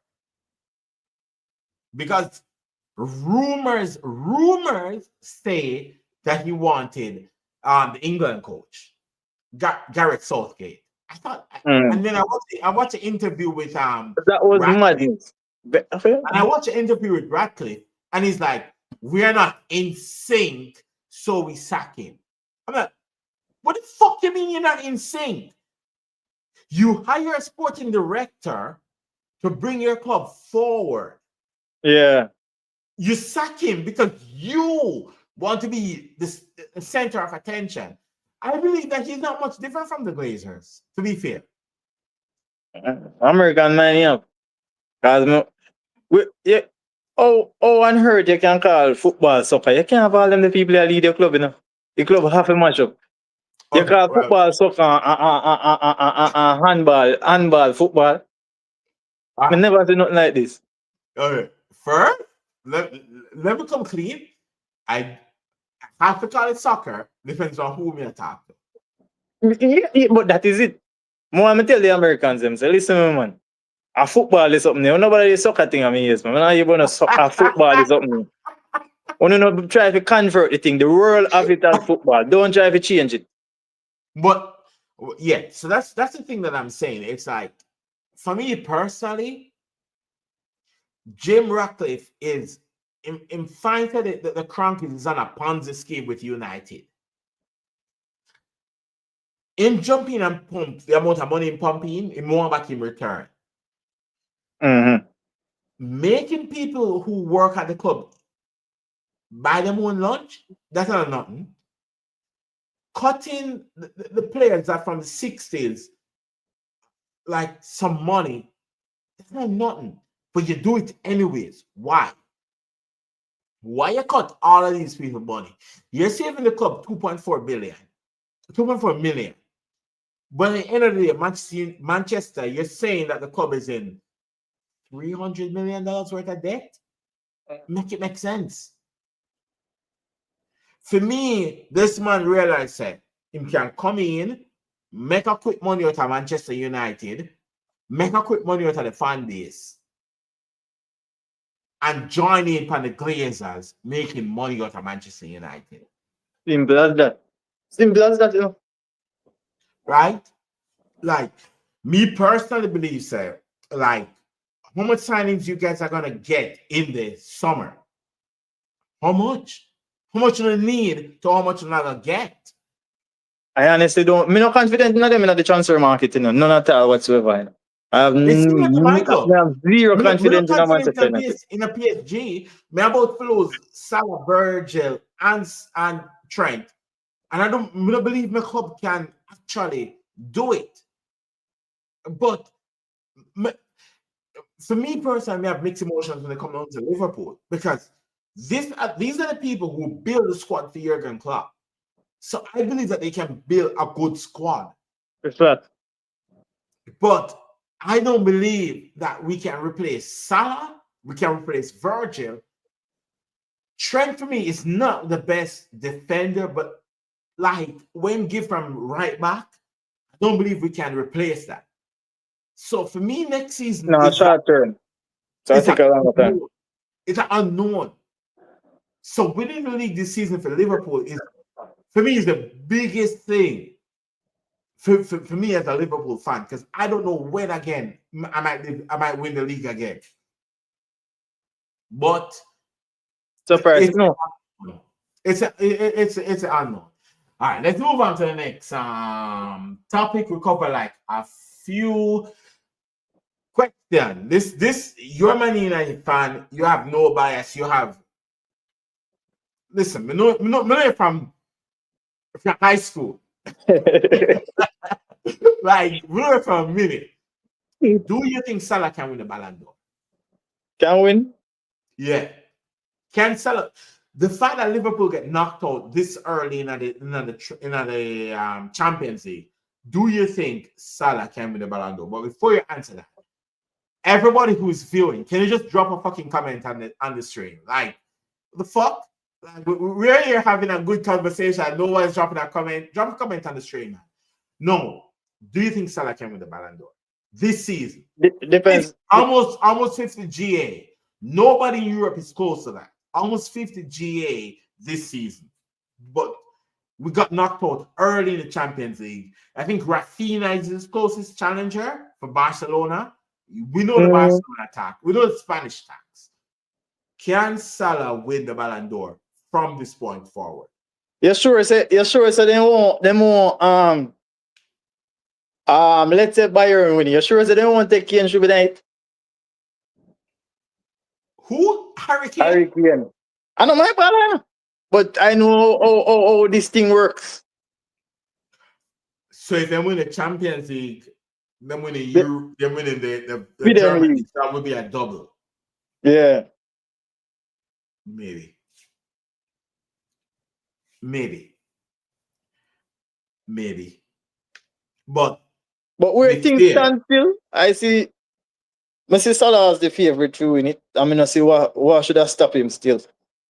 Speaker 1: because rumors say that he wanted the England coach, Gareth Southgate. I thought, and then I watched an interview with
Speaker 2: that was madness.
Speaker 1: And I watched an interview with Ratcliffe, and he's like, "We're not in sync, so we sack him." I'm like, what the fuck you mean you're not in sync? You hire a sporting director to bring your club forward.
Speaker 2: Yeah.
Speaker 1: You sack him because you want to be the center of attention. I believe that he's not much different from the Glazers, to be fair.
Speaker 2: American man, yeah. Because unheard you can call football soccer. You can't have all them the people that lead your club, you know. The club half a match up. You call football soccer handball, football. I never see nothing like this.
Speaker 1: Okay. First, let me come clean. I have to call it soccer. Depends on who me talk to.
Speaker 2: Yeah, but that is it. More I'm tell the Americans them say, listen, man. A football is something. Nobody is soccer thing I mean, yes, man. When you want a football is something. When you not try to convert the thing, the world of it as football. Don't try to change it.
Speaker 1: But yeah, so that's the thing that I'm saying. It's like, for me personally, Jim Ratcliffe is in finding that the Cronk is on a Ponzi scheme with United. In jumping and pump the amount of money in pumping, in more back in return.
Speaker 2: Mm-hmm.
Speaker 1: making people who work at the club buy them own lunch, that's not nothing. Cutting the players that from the 60s, like some money, that's not nothing. But you do it anyways. Why? Why you cut all of these people money? You're saving the club 2.4 billion, 2.4 million. But at the end of the day, Manchester, you're saying that the club is in $300 million worth of debt? Make it make sense. For me, this man realized that he can come in, make a quick money out of Manchester United, make a quick money out of the fan base, and join in on the Glazers making money out of Manchester United.
Speaker 2: Simple as that. Simple as that, you know.
Speaker 1: Right? Like, me personally believe, sir, like, how much signings you guys are going to get in the summer? How much? How much do you need to how much you're not going to get?
Speaker 2: I honestly don't. I'm not confident in them in the transfer market, you know. None at all whatsoever. You know. I have zero confidence in a Manchester United.
Speaker 1: In a PSG, me about flows Salah, Virgil, and Trent. And I don't believe my club can actually do it. But for me personally, I have mixed emotions when it comes down to Liverpool, because these are the people who build the squad for Jurgen Klopp. So I believe that they can build a good squad.
Speaker 2: It's that.
Speaker 1: But I don't believe that we can replace Salah, we can replace Virgil. Trent for me is not the best defender, but like when give from right back, I don't believe we can replace that. So for me, next season,
Speaker 2: no, short term. So I think a long time.
Speaker 1: It's an unknown. So winning the league this season for Liverpool is, for me, is the biggest thing for me as a Liverpool fan, because I don't know when again I might win the league again. But
Speaker 2: surprise, no.
Speaker 1: It's an unknown. All right, let's move on to the next topic. We cover like a few questions. This you're a Man United fan. You have no bias. You have, listen. Me know from high school. Like, we're for a minute. Do you think Salah can win the Ballon d'Or?
Speaker 2: Can win?
Speaker 1: Yeah. Can Salah? The fact that Liverpool get knocked out this early in the Champions League, do you think Salah can win the Ballon d'Or? But before you answer that, everybody who's viewing, can you just drop a fucking comment on the stream? Like, the fuck? Like, we're here having a good conversation. No one's dropping a comment. Drop a comment on the stream, man. No. Do you think Salah can win the Ballon d'Or this season?
Speaker 2: Depends.
Speaker 1: It's almost 50 GA. Nobody in Europe is close to that. Almost 50 GA this season. But we got knocked out early in the Champions League. I think Rafinha is his closest challenger for Barcelona. We know the Barcelona attack. We know the Spanish attacks. Can Salah win the Ballon d'Or from this point forward?
Speaker 2: You're sure so they won't let's say Bayern winning. You're sure so they won't take Kane should be night?
Speaker 1: Who? Harry Kane?
Speaker 2: Harry Kane. I know my brother, but I know how this thing works.
Speaker 1: So if they win the Champions League, then winning Europe, then winning the German League, that would be a double.
Speaker 2: Yeah.
Speaker 1: Maybe. But
Speaker 2: where things stand still, I see Salah as the favorite to win it. I mean, I see what should I stop him still.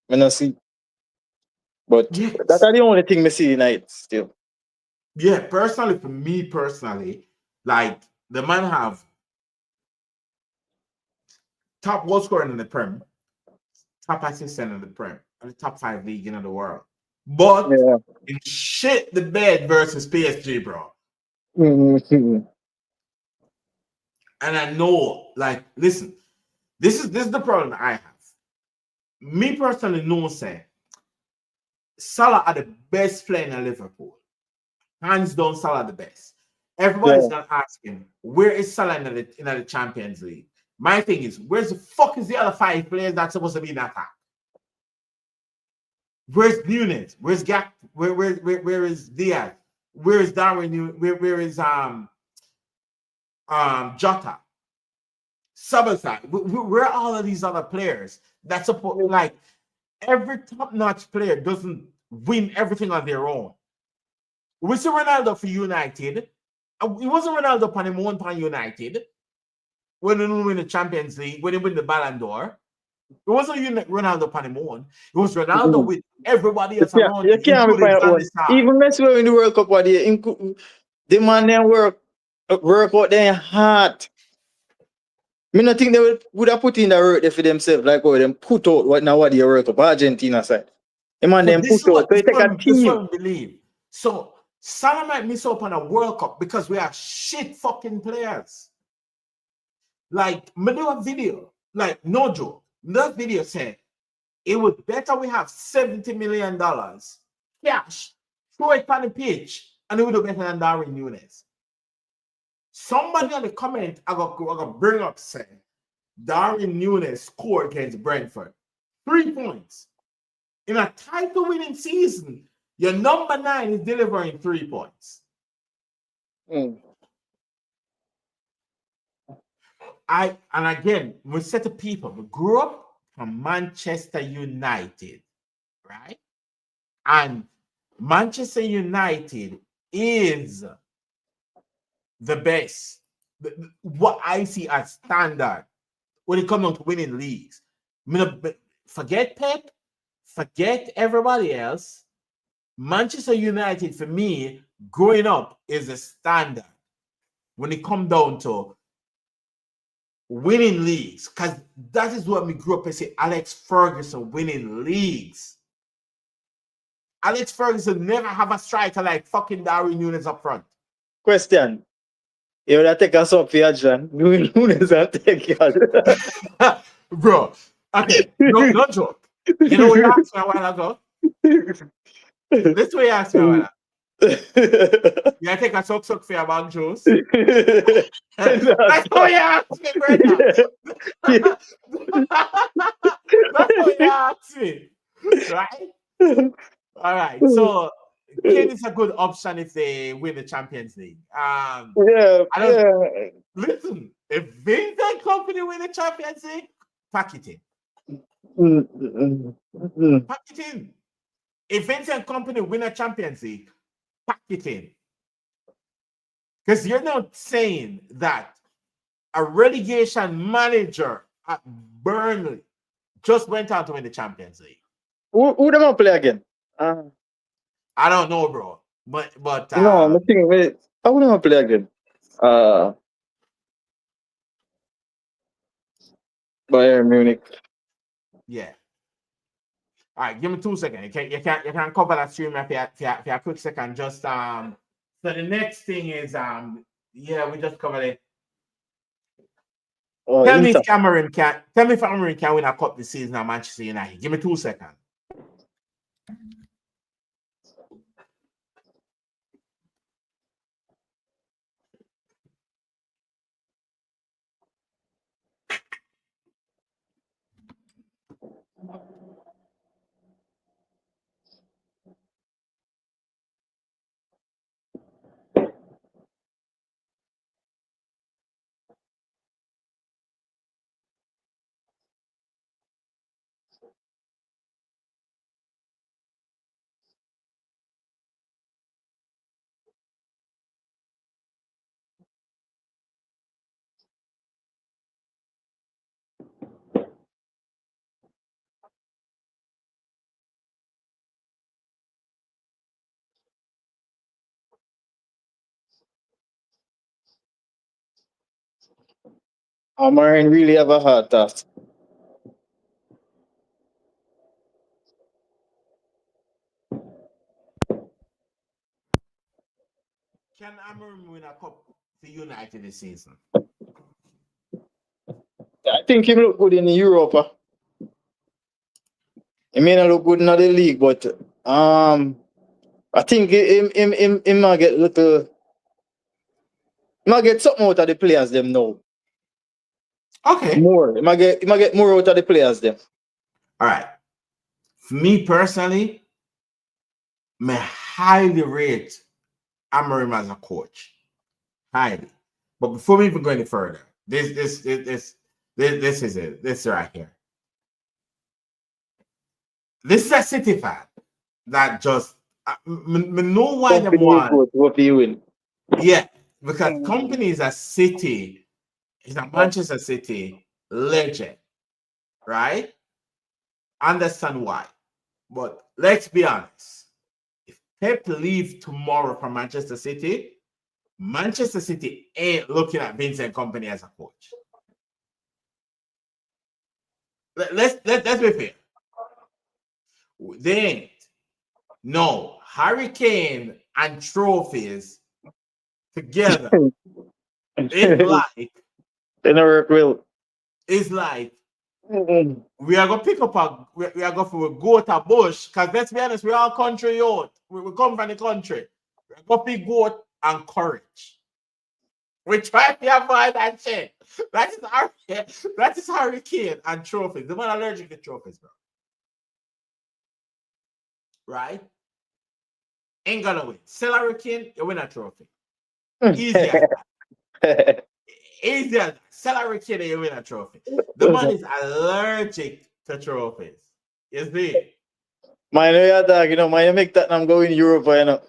Speaker 2: I mean, I see. But yes, that's the only thing I see tonight still.
Speaker 1: Yeah, for me, like, the man have top goal scorer in the Prem, top assistant in the Prem, and the top 5 league in the world. But it shit the bed versus PSG, bro.
Speaker 2: Mm-hmm.
Speaker 1: And I know, like, listen, this is the problem I have. Me personally know, say, Salah are the best player in Liverpool. Hands down, Salah the best. Everybody's not asking, where is Salah in the Champions League? My thing is, where's the fuck is the other 5 players that's supposed to be in attack? Where's Nunez? Where's Gak? Where is Diaz? Where is Darwin? Where is Jota? Sabasai? Where are all of these other players that support? Like, every top-notch player doesn't win everything on their own. We see Ronaldo for United. It wasn't Ronaldo on him one time United when he win the Champions League, when he win the Ballon d'Or. It wasn't Ronaldo on him one. It was Ronaldo with everybody else around.
Speaker 2: You can't be one. Even Messi when the World Cup, what the man then work out their heart. I don't think they would have put in the work there for themselves, like how them put out what the World Cup Argentina side. The man then put out. So you take a team.
Speaker 1: This one believe. So Salah might miss out on a World Cup because we have shit fucking players. Like, me do a video, like, no joke. That video said it would better we have $70 million cash, throw it on the pitch, and it would have better than Darwin Nunez. Somebody on the comment I got bring up saying Darwin Nunez scored against Brentford 3 points in a title-winning season. Your number 9 is delivering 3 points. And again, we said to people, we grew up from Manchester United, right? And Manchester United is the best, what I see as standard when it comes to winning leagues. Forget Pep, forget everybody else. Manchester United, for me, growing up, is a standard when it comes down to winning leagues, because that is what we grew up and say Alex Ferguson winning leagues. Alex Ferguson never have a striker like fucking Darwin Nunez up front.
Speaker 2: Question. You would have taken us up here, John. Nunez and take you.
Speaker 1: Bro, okay, no joke. You know what you asked me a while ago? This is what you asked me a while ago. You take a suck for your bag juice. That's what you asked me, brother. That's what you asked me. Right? All right. So Kane is a good option if they win the Champions League. Listen, if Vincent Company win the Champions League, pack it in. Pack it in. If Vincent Company win a Champions League, pack it in. Because you're not saying that a relegation manager at Burnley just went out to win the Champions League.
Speaker 2: Who them play again?
Speaker 1: I don't know, bro. But
Speaker 2: no, I'm thinking, wait, how would I play again? Bayern Munich.
Speaker 1: Yeah. All right, give me 2 seconds. You can cover that stream if you a quick second. Just so the next thing is we just covered it. Tell me if Cameron can win a cup this season at Manchester United. Give me 2 seconds.
Speaker 2: Amarin really have a hard task.
Speaker 1: Can Amarin win a cup for United this season?
Speaker 2: I think he look good in Europe. He may not look good in the league, but I think he might get something out of the players them now.
Speaker 1: Okay.
Speaker 2: More. You might get more out of the players then.
Speaker 1: All right. For me personally, I highly rate Amorim as a coach. Highly. But before we even go any further, this is it. This right here. This is a City fan that just me know why them want.
Speaker 2: What you win?
Speaker 1: Yeah, because company is a City, is a Manchester City legend, right? Understand why. But let's be honest. If Pep leave tomorrow from Manchester City ain't looking at Vincent Company as a coach. Let's be fair. They ain't. No, Hurricane and trophies together. It's like
Speaker 2: They never work well.
Speaker 1: It's like we are gonna pick up we are going to go to bush, because let's be honest, we're all country youth. We come from the country. We're gonna pick goat and courage. We try to avoid that shit. That is Hurricane and trophies. The man allergic to trophies, bro. Right? Ain't gonna win. Sell Hurricane, you win a trophy. Easy as that. Easy as that. Sell Hurricane, you win a trophy. The man is allergic to trophies. You see?
Speaker 2: Man, you're talking, you know, man, you make that I'm going Europe, you know.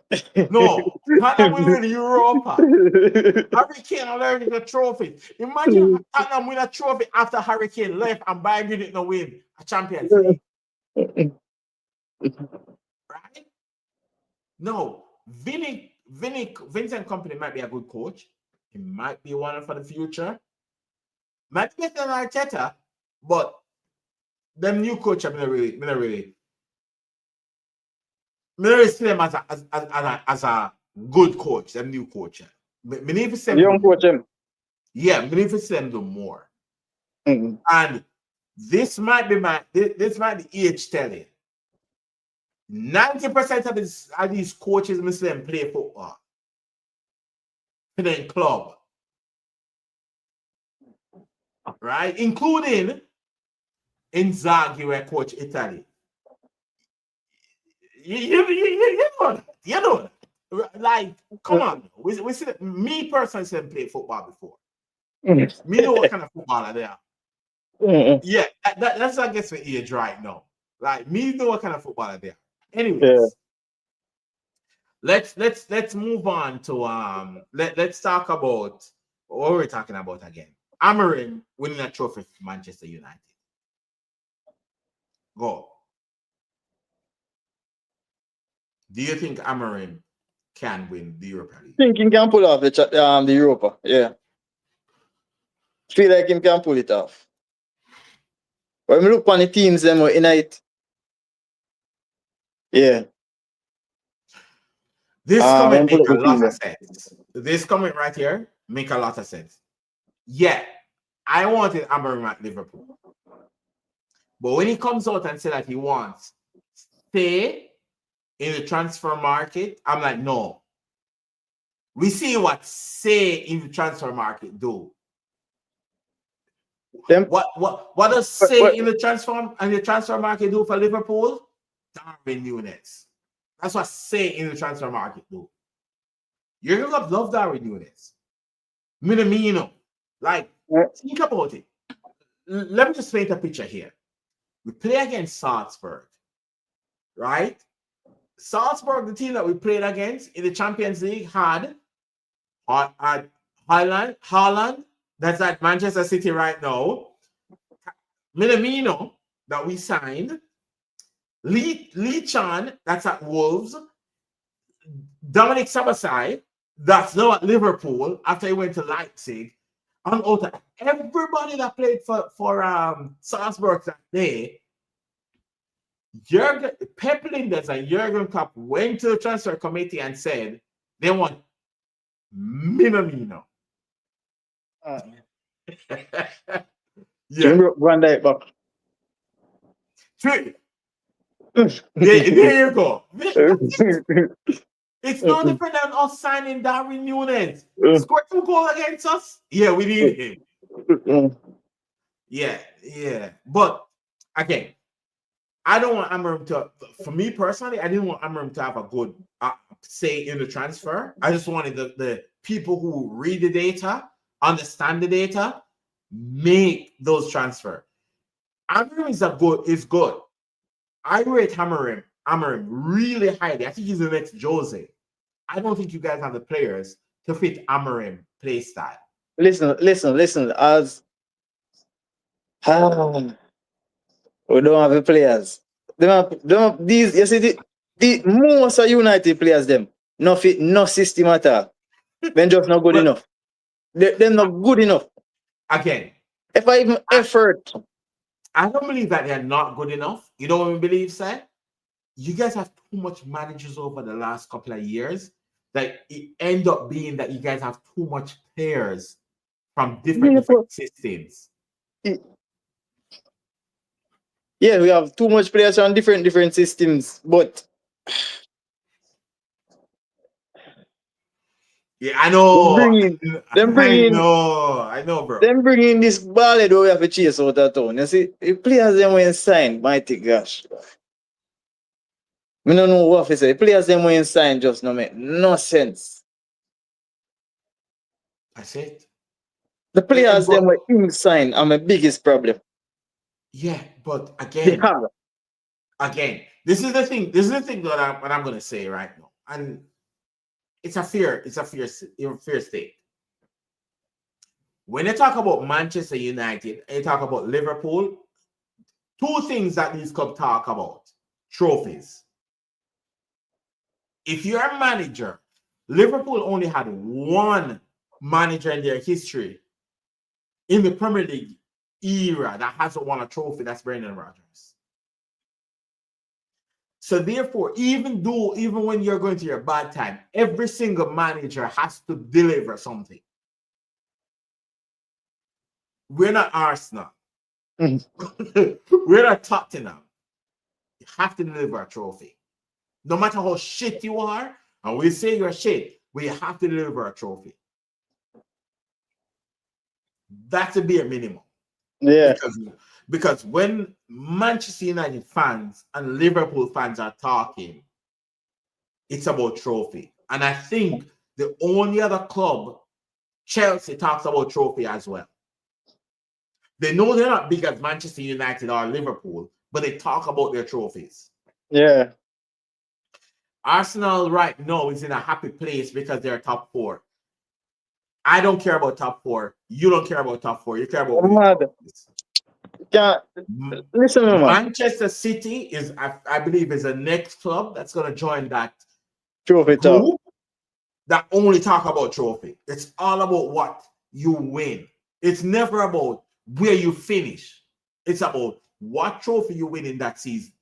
Speaker 1: No, Tottenham win in Europa. Hurricane allergic to trophies. Imagine Tottenham win a trophy after Hurricane left and Bayern Munich no win a Champions League. Right? No, Vincent Company might be a good coach. He might be one for the future. Might be better than Arteta, but them new coach I'm not really see them as a good coach, them new coach.
Speaker 2: Young coach him.
Speaker 1: Yeah, me need to see them do more. And this might be age telling. 90% of these coaches miss them play football. In club. Right? Including Inzaghi, where coach Italy. You know. Like, come on. We see that. Me personally see them play football before. Me know what kind of footballer they are. Yeah, that's I guess the age right now. Like, me know what kind of footballer they are. Anyways, let's move on to let's talk about what we're talking about again. Amorim winning a trophy for Manchester United. Go. Do you think Amorim can win the Europa League?
Speaker 2: I think he can pull off the Europa, yeah. Feel like he can pull it off. When we look on the teams, them in it. Yeah.
Speaker 1: This comment make a lot of sense. This comment right here make a lot of sense. Yeah, I wanted Amorim at Liverpool. But when he comes out and says that he wants stay in the transfer market, I'm like, no. We see what say in the transfer market do. What does say in the transfer market do for Liverpool? Darwin Núñez. That's what say in the transfer market do. You're gonna love Darwin Núñez. Minamino. Like, think about it. Let me just paint a picture here. We play against Salzburg, right? Salzburg, the team that we played against in the Champions League, had Haaland, that's at Manchester City right now. Minamino, that we signed. Lee Chan, that's at Wolves. Dominic Sabasai, that's now at Liverpool after he went to Leipzig. And out of everybody that played for Salzburg that day, Pep Linders and Jurgen Klopp went to the transfer committee and said they want Minamino.
Speaker 2: Yeah. Run that back.
Speaker 1: There you go. It's no different than us signing Darwin Núñez. Scored 2 goals against us. Yeah, we need him. Yeah, yeah. But again, I don't want Amarim to. For me personally, I didn't want Amarim to have a good say in the transfer. I just wanted the people who read the data, understand the data, make those transfer. Amarim is good. I rate Amarim really highly. I think he's the next Jose. I don't think you guys have the players to fit Amarim play style.
Speaker 2: Listen. As we don't have the players. These you see the most of United players them no fit no system at all. Then just not good
Speaker 1: Well,
Speaker 2: enough. They're not good enough.
Speaker 1: Again,
Speaker 2: If I even effort.
Speaker 1: I don't believe that they're not good enough. You know what we believe, sir? You guys have too much managers over the last couple of years that it end up being that you guys have too much players from different systems.
Speaker 2: Yeah, we have too much players on different systems, but
Speaker 1: yeah, I know.
Speaker 2: I
Speaker 1: know, bro.
Speaker 2: Them bringing this ball that we have to chase out of town. You see, the players them when sign, mighty gosh. I don't know what to say. The players them when sign just no make no sense.
Speaker 1: That's it.
Speaker 2: The players them when sign are my biggest problem.
Speaker 1: Yeah, but again, this is the thing. This is the thing that I'm gonna say right now, and it's a fair state. When you talk about Manchester United and you talk about Liverpool, two things that these clubs talk about: trophies. If you're a manager, Liverpool only had one manager in their history in the Premier League era that hasn't won a trophy. That's Brendan Rodgers. So therefore, even when you're going through your bad time, every single manager has to deliver something. We're not Arsenal. We're not Tottenham. You have to deliver a trophy. No matter how shit you are, and we say you're shit, we have to deliver a trophy. That's a bare minimum.
Speaker 2: Yeah.
Speaker 1: Because when Manchester United fans and Liverpool fans are talking, it's about trophy. And I think the only other club, Chelsea, talks about trophy as well. They know they're not big as Manchester United or Liverpool, but they talk about their trophies.
Speaker 2: Yeah.
Speaker 1: Arsenal right now is in a happy place because they're top four. I don't care about top four. You don't care about top four. You care about
Speaker 2: listen, man.
Speaker 1: Manchester City is, I believe, is the next club that's going to join that
Speaker 2: trophy
Speaker 1: group that only talk about trophy. It's all about what you win. It's never about where you finish. It's about what trophy you win in that season.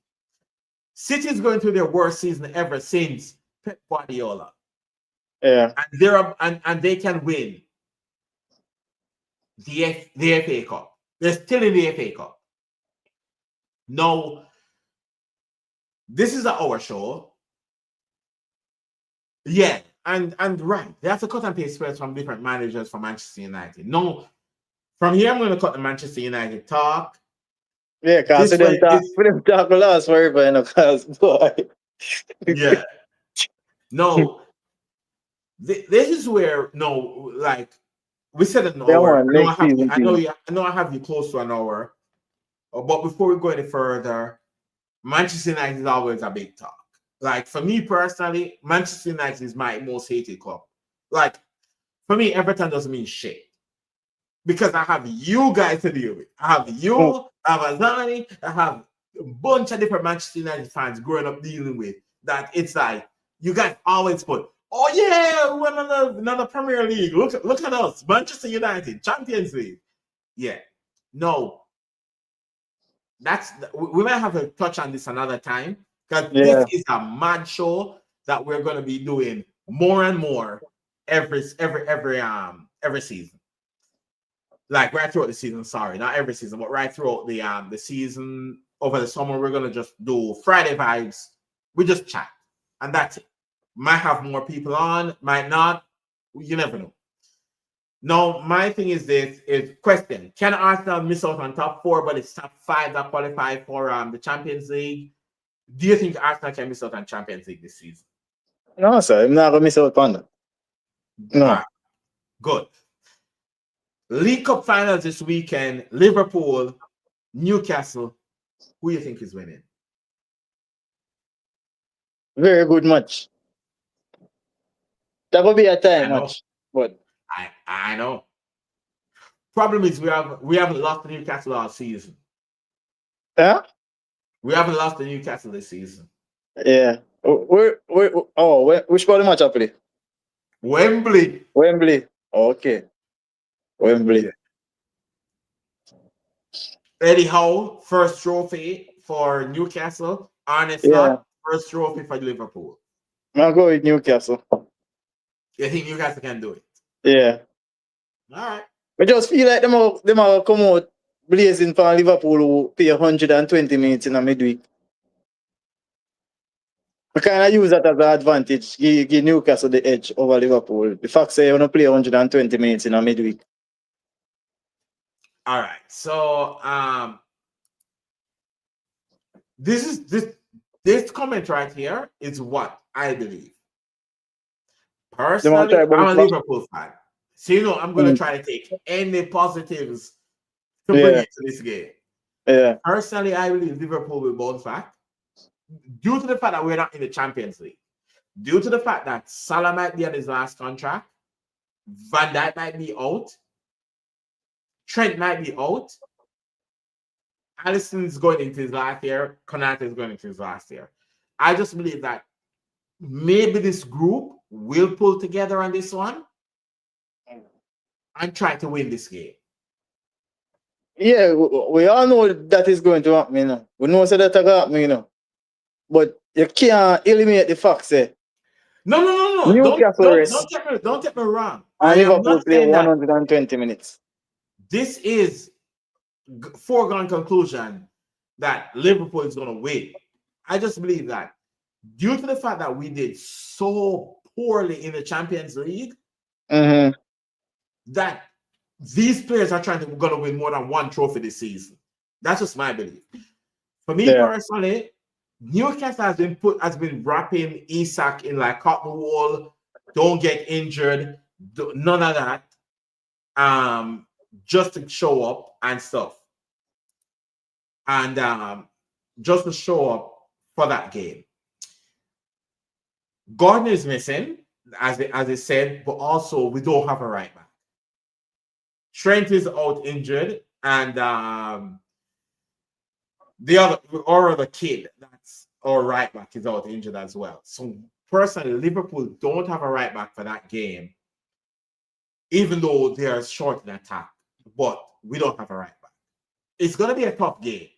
Speaker 1: City is going through their worst season ever since Pep Guardiola.
Speaker 2: Yeah.
Speaker 1: And they can win the FA Cup. They're still in the FA Cup. Now, this is our show. Yeah, and right. They have to cut and paste spreads from different managers for Manchester United. No, from here I'm going to cut the Manchester United talk.
Speaker 2: Yeah, because we didn't talk last forever, you know, because boy.
Speaker 1: Yeah. No, this is where like we said an hour. I know I have you close to an hour. But before we go any further, Manchester United is always a big talk. Like for me personally, Manchester United is my most hated club. Like for me, Everton doesn't mean shit. Because I have you guys to deal with. I have you, I have Azani, I have a bunch of different Manchester United fans growing up dealing with that. It's like you guys always put, oh yeah, we're another Premier League. Look at us, Manchester United, Champions League. Yeah, no, we might have to touch on this another time because this is a mad show that we're going to be doing more and more every season. Like right throughout the season, sorry, not every season, but right throughout the season over the summer, we're gonna just do FryDay Vibz. We just chat, and that's it. Might have more people on, might not. You never know. Now, my thing is this: is question: can Arsenal miss out on top 4, but it's top 5 that qualify for the Champions League? Do you think Arsenal can miss out on Champions League this season?
Speaker 2: No, sir. I'm not gonna miss out on that. No.
Speaker 1: Right. Good. League Cup finals this weekend: Liverpool, Newcastle. Who do you think is winning?
Speaker 2: Very good match. That will be a time match. But
Speaker 1: I know. Problem is we haven't lost to Newcastle all season.
Speaker 2: Yeah?
Speaker 1: We haven't lost to Newcastle this season.
Speaker 2: Yeah. Which part of the match happened?
Speaker 1: Wembley.
Speaker 2: Okay. Wembley.
Speaker 1: Yeah. Eddie Howe, first trophy for Newcastle. Arne Slot, first trophy for Liverpool.
Speaker 2: I'll go with Newcastle.
Speaker 1: You think Newcastle can do it?
Speaker 2: Yeah.
Speaker 1: All right.
Speaker 2: I just feel like them will come out blazing for Liverpool who play 120 minutes in a midweek. I kind of use that as an advantage, give Newcastle the edge over Liverpool. The fact say you want to play 120 minutes in a midweek.
Speaker 1: All right. So this comment right here is what I believe. Personally, I'm a Liverpool fan. So I'm going to try to take any positives to bring it to this game.
Speaker 2: Yeah.
Speaker 1: Personally, I believe Liverpool will bounce back due to the fact that we're not in the Champions League. Due to the fact that Salah might be on his last contract, Van Dijk might be out, Trent might be out, Alisson's going into his last year, Konate is going into his last year. I just believe that maybe this group will pull together on this one and try to win this game.
Speaker 2: Yeah, we all know that is going to happen, you know. We know that going to happen, you know. But you can't eliminate the fact, say.
Speaker 1: No. Don't get me wrong.
Speaker 2: And Liverpool play 120 minutes.
Speaker 1: This is foregone conclusion that Liverpool is going to win. I just believe that due to the fact that we did so poorly in the Champions League, that these players are going to win more than one trophy this season. That's just my belief. For me personally, Newcastle has been wrapping Isak in like cotton wool. Don't get injured. None of that. Just to show up and stuff. And just to show up for that game. Gordon is missing, as I said, but also we don't have a right back. Trent is out injured, and the other kid that's our right back is out injured as well. So personally, Liverpool don't have a right back for that game, even though they are short in attack. But we don't have a right back. It's going to be a tough game.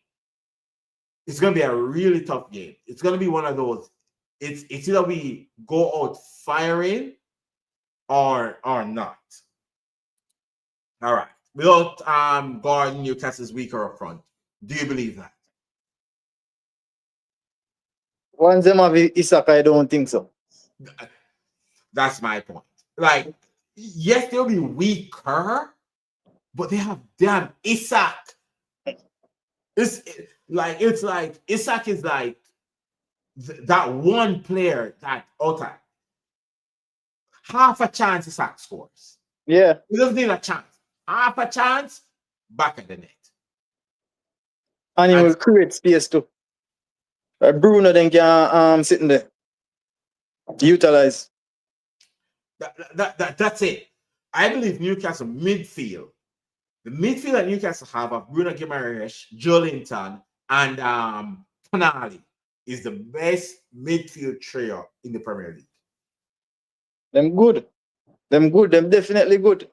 Speaker 1: It's going to be a really tough game. It's going to be one of those. It's either we go out firing or not. All right. Without Gordon, Newcastle's weaker up front. Do you believe that?
Speaker 2: Once them have Isak, I don't think so.
Speaker 1: That's my point. Like, yes, they'll be weaker, but they have damn Isak. It's like Isak is like that one player that half a chance Isak scores.
Speaker 2: Yeah.
Speaker 1: He doesn't need a chance. Half a chance, back at the net.
Speaker 2: And he will create space too. Bruno then can sit in there. Utilize.
Speaker 1: That's it. I believe Newcastle midfield. The midfield that Newcastle have of Bruno Guimaraes, Joelinton, and Tonali is the best midfield trio in the Premier League.
Speaker 2: Them good. Them definitely good.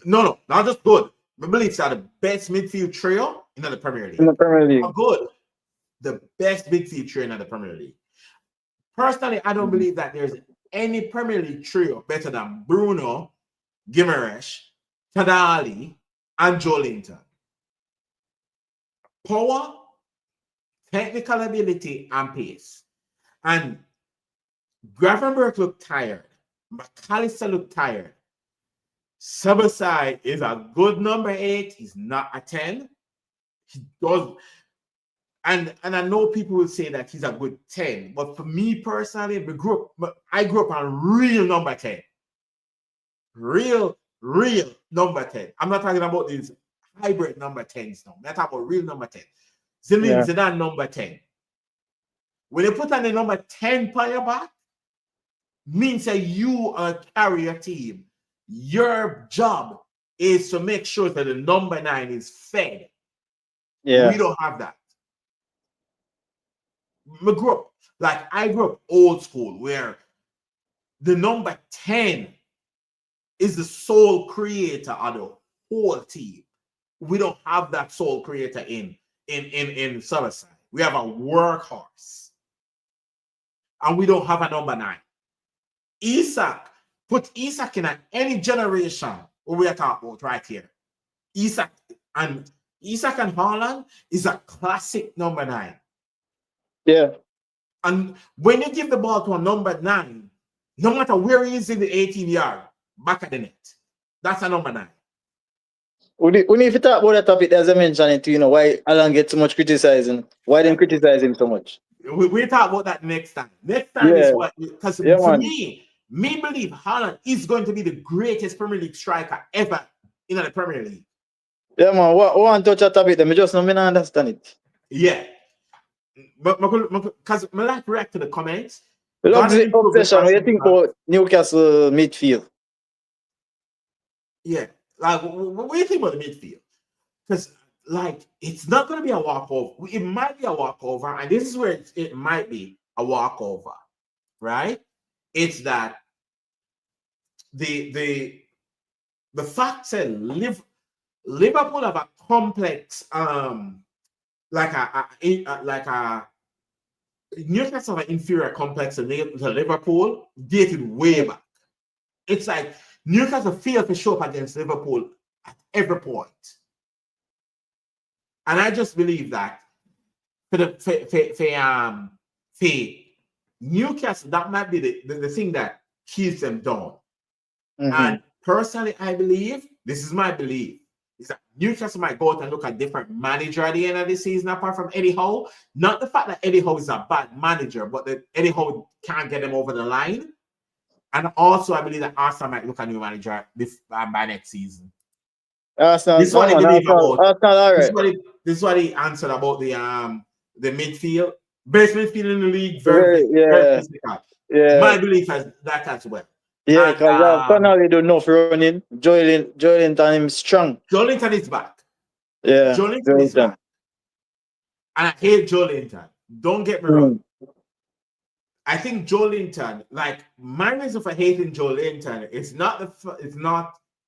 Speaker 1: No, not just good. I believe it's the best midfield trio in the Premier League.
Speaker 2: In the Premier League.
Speaker 1: Not good. The best midfield trio in the Premier League. Personally, I don't believe that there's any Premier League trio better than Bruno, Guimaraes, Tonali, and Joelinton. Power, technical ability, and pace. And Gravenberch looked tired. McAllister looked tired. Szoboszlai is a good number 8. He's not a 10. He does, and I know people will say that he's a good 10, but for me personally, I grew up on real number 10. Real number 10. I'm not talking about these hybrid number 10s now. I'm talking about real number 10. Zinedine Zidane number 10. When you put on the number 10 player back, means that you are a carrier team. Your job is to make sure that the number 9 is fed. Yeah. We don't have that. I grew up old school where the number 10 is the sole creator of the whole team. We don't have that sole creator in Szoboszlai. We have a workhorse. And we don't have a number 9. Put Isak in any generation what we are talking about right here. Isak and Haaland is a classic number 9.
Speaker 2: Yeah.
Speaker 1: And when you give the ball to a number 9, no matter where he is in the 18-yard, back at the net, that's a number 9.
Speaker 2: If you talk about that topic, as I mentioned it, why Alan gets so much criticizing, why didn't criticize him so much?
Speaker 1: We'll talk about that next time. Next time is what, because for me believe Haaland is going to be the greatest Premier League striker ever in the Premier League.
Speaker 2: Yeah, man. One touch that topic, I just don't understand it.
Speaker 1: Yeah. But because I like to react to the comments.
Speaker 2: Obsession, what do you think about Newcastle midfield?
Speaker 1: Yeah. Like, what do you think about the midfield? Because, it's not going to be a walkover. It might be a walkover, and this is where it might be a walkover, right? It's that the fact that Liverpool have a complex, Newcastle have an inferior complex to Liverpool dated way back. It's like Newcastle failed to show up against Liverpool at every point. And I just believe that for Newcastle, that might be the thing that keeps them down. Mm-hmm. And personally, I believe, this is my belief, is that Newcastle might go out and look at different manager at the end of the season apart from Eddie Howe. Not the fact that Eddie Howe is a bad manager, but that Eddie Howe can't get them over the line. And also, I believe that Arsenal might look at a new manager by next season. This is what he answered about the midfield. Best midfield in the league. Very physical. Yeah. My belief is that as well.
Speaker 2: Yeah, because Connolly don't know for running. Joelinton is strong.
Speaker 1: Joelinton is back.
Speaker 2: Yeah.
Speaker 1: Joelinton is back. And I hate Joelinton. Don't get me wrong. I think Joelinton, my reason for hating Joelinton is not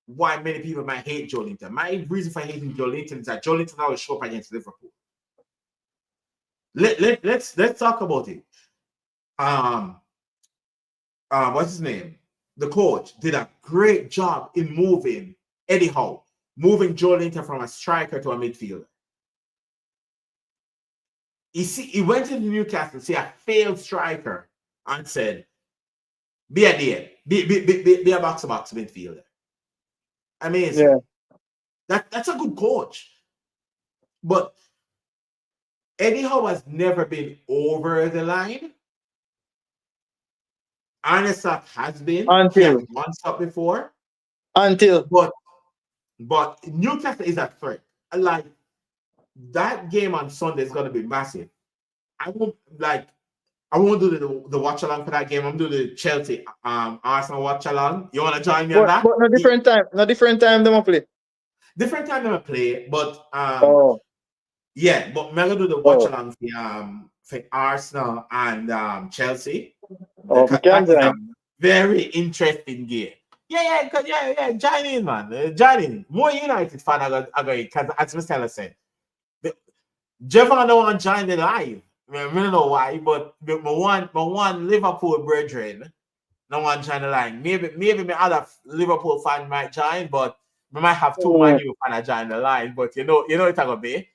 Speaker 1: why many people might hate Joelinton. My reason for hating Joelinton is that Joelinton always show up against Liverpool. Let's talk about it. What's his name? The coach did a great job in moving Eddie Howe, moving Joelinton from a striker to a midfielder. He went into Newcastle, see a failed striker, and said, "Be a DM, be a box-to-box midfielder." Amazing. Yeah. That's a good coach. But Eddie Howe has never been over the line. Arnesat has been.
Speaker 2: Until.
Speaker 1: He has won stuff before.
Speaker 2: Until.
Speaker 1: But Newcastle is a threat. That game on Sunday is going to be massive. I won't do the watch along for that game. I'm doing the Chelsea Arsenal watch along. You want to join me on that?
Speaker 2: But no different time. No different time them play.
Speaker 1: Different time them play, but yeah, but I'm gonna do the watch along for Arsenal and Chelsea. That's a very interesting game. Yeah, join in, man. Join in. More United fan I got because as Mr. said, Jeff I don't want to join the live. I don't know why, but my one Liverpool brethren don't want to join the line. Maybe my other Liverpool fan might join, but we might have two Man U fans join the line. But you know it's gonna be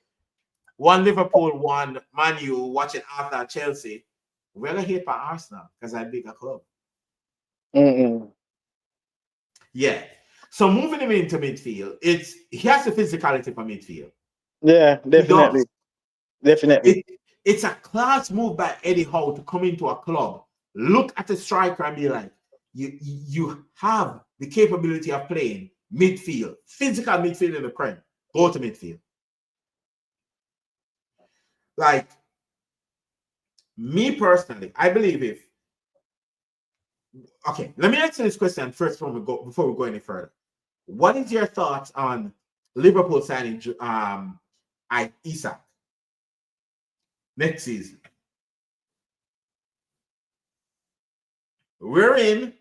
Speaker 1: one Liverpool, one Man U watching after Chelsea. We're gonna hate for Arsenal because I big a club.
Speaker 2: Mm-hmm.
Speaker 1: Yeah. So moving him into midfield, he has the physicality for midfield.
Speaker 2: Yeah, definitely. Definitely.
Speaker 1: It's a class move by Eddie Howe to come into a club, look at the striker and be like, you have the capability of playing midfield, physical midfield in the Prem. Go to midfield. Like, me personally, I believe okay, let me answer this question first before we go any further. What is your thoughts on Liverpool signing Isak next season? We're in.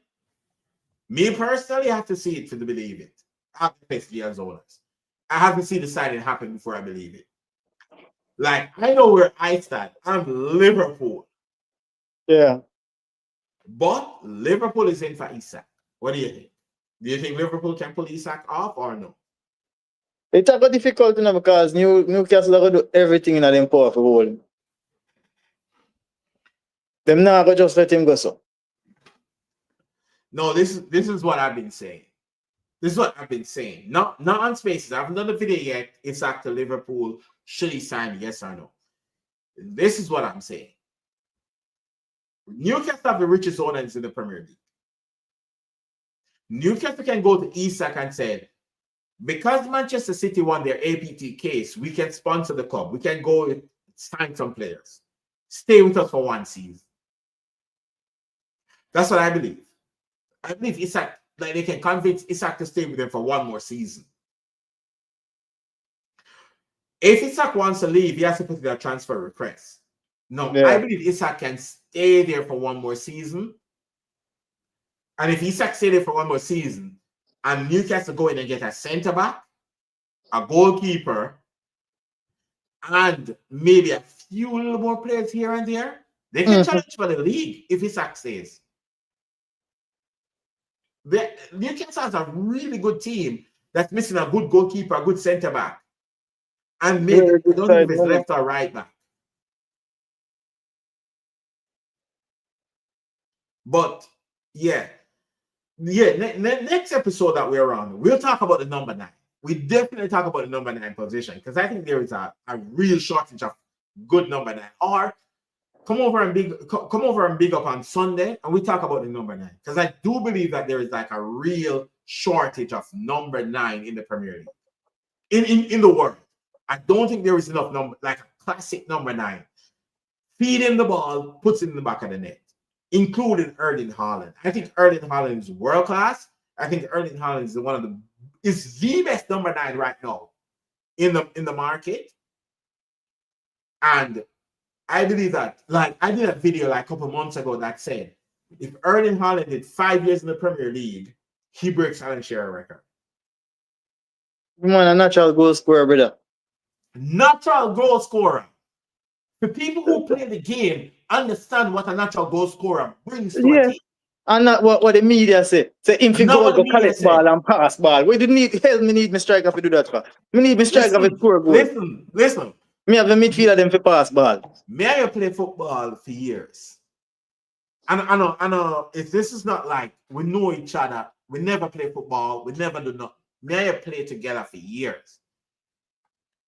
Speaker 1: Me personally, I have to see it to believe it. I have to face the as owners. I have to see the signing happen before I believe it. Like, I know where I stand. I'm Liverpool.
Speaker 2: Yeah.
Speaker 1: But Liverpool is in for Isak. What do you think? Do you think Liverpool can pull Isak off or no?
Speaker 2: It's a bit difficult now because Newcastle are going to do everything in their power for hold him. Them not going to just let him go so.
Speaker 1: No, this is what I've been saying. This is what I've been saying. Not on Spaces. I haven't done the video yet. Isak to Liverpool. Should he sign? Yes or no? This is what I'm saying. Newcastle have the richest owners in the Premier League. Newcastle can go to Isak and say, because Manchester City won their APT case, we can sponsor the club. We can go sign some players. Stay with us for one season. That's what I believe. I believe Isak, like they can convince Isak to stay with them for one more season. If Isak wants to leave, he has to put in a transfer request. No, yeah. I believe Isak can stay there for one more season. And if Isak stay there for one more season, and Newcastle go in and get a centre-back, a goalkeeper, and maybe a few little more players here and there, they can challenge for the league if Isak stays. Newcastle has a really good team that's missing a good goalkeeper, a good centre-back. And maybe I don't know if it's left or right back. But yeah. Next episode that we're on, we'll talk about the number 9. We definitely talk about the number 9 position because I think there is a real shortage of good number 9. Or come over and big up on Sunday and we talk about the number 9 because I do believe that there is like a real shortage of number 9 in the Premier League in the world. I don't think there is enough number like a classic number 9. Feed him the ball, puts it in the back of the net, including Erling Haaland. I think Erling Haaland is world class. I think Erling Haaland is the best number 9 right now in the market. And I believe that, like I did a video like a couple months ago that said if Erling Haaland did 5 years in the Premier League, he breaks Alan Shearer record.
Speaker 2: Man, a natural goal scorer, brother.
Speaker 1: Natural goal scorer. The people who play the game understand what a natural goal scorer brings to a team.
Speaker 2: And not what the media say. Say if you go collect ball and pass ball. We didn't need help me need my striker to do that for. Me need my striker to score goal.
Speaker 1: Listen.
Speaker 2: Me have a midfielder them for pass ball.
Speaker 1: Me I play football for years. And I know if this is not like we know each other, we never play football, we never do not. Me I play together for years.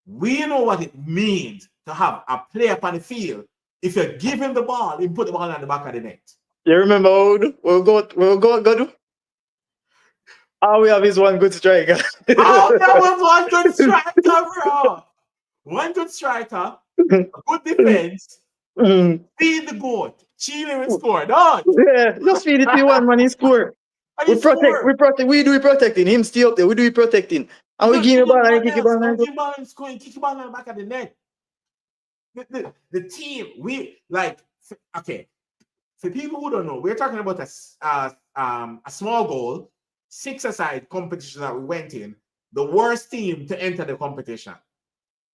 Speaker 1: We know what it means to have a player on the field. If you give him the ball, he put the ball on the back of the net.
Speaker 2: You remember we'll go do? All we have is one good striker.
Speaker 1: Oh, that was one good striker, bro. One good striker, good defense, feed the goat, Chile will score. No.
Speaker 2: Yeah, just feed it to one man, he score. We protect, we do protecting. Him stay up there, we do protecting. And we give him the ball and he kick the ball and
Speaker 1: kick the ball on the back of the net. The team, we like, okay, for people who don't know, we're talking about a small goal, 6-a-side competition that we went in, the worst team to enter the competition.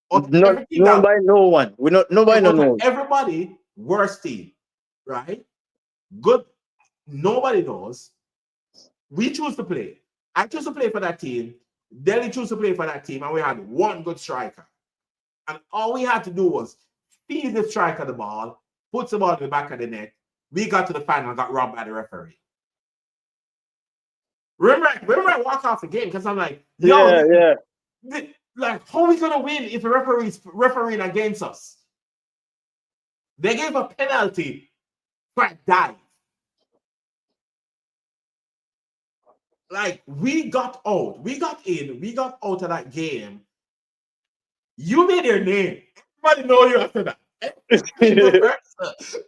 Speaker 2: Nobody, no one.
Speaker 1: Everybody, worst team, right? Good. Nobody knows. We choose to play. I choose to play for that team. Delhi chose to play for that team, and we had one good striker. And all we had to do was feed the striker the ball, put the ball in the back of the net. We got to the final and got robbed by the referee. Remember I walk off the game because I'm like, yo, like, how are we gonna win if the referee's refereeing against us? They gave a penalty for a dive. Like, we got out. We got out of that game. You made your name. Everybody know you after that.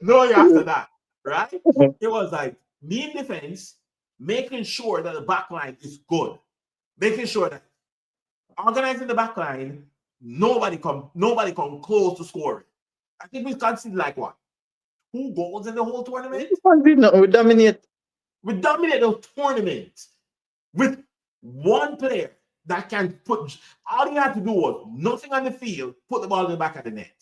Speaker 1: Know you after that, right? It was like me in defense, making sure that the back line is good, making sure that organizing the back line, nobody come close to scoring. I think we conceded like what? 2 goals in the whole tournament?
Speaker 2: We dominate.
Speaker 1: We dominate the tournament with one player that can put, all he had to do was nothing on the field, put the ball in the back of the net.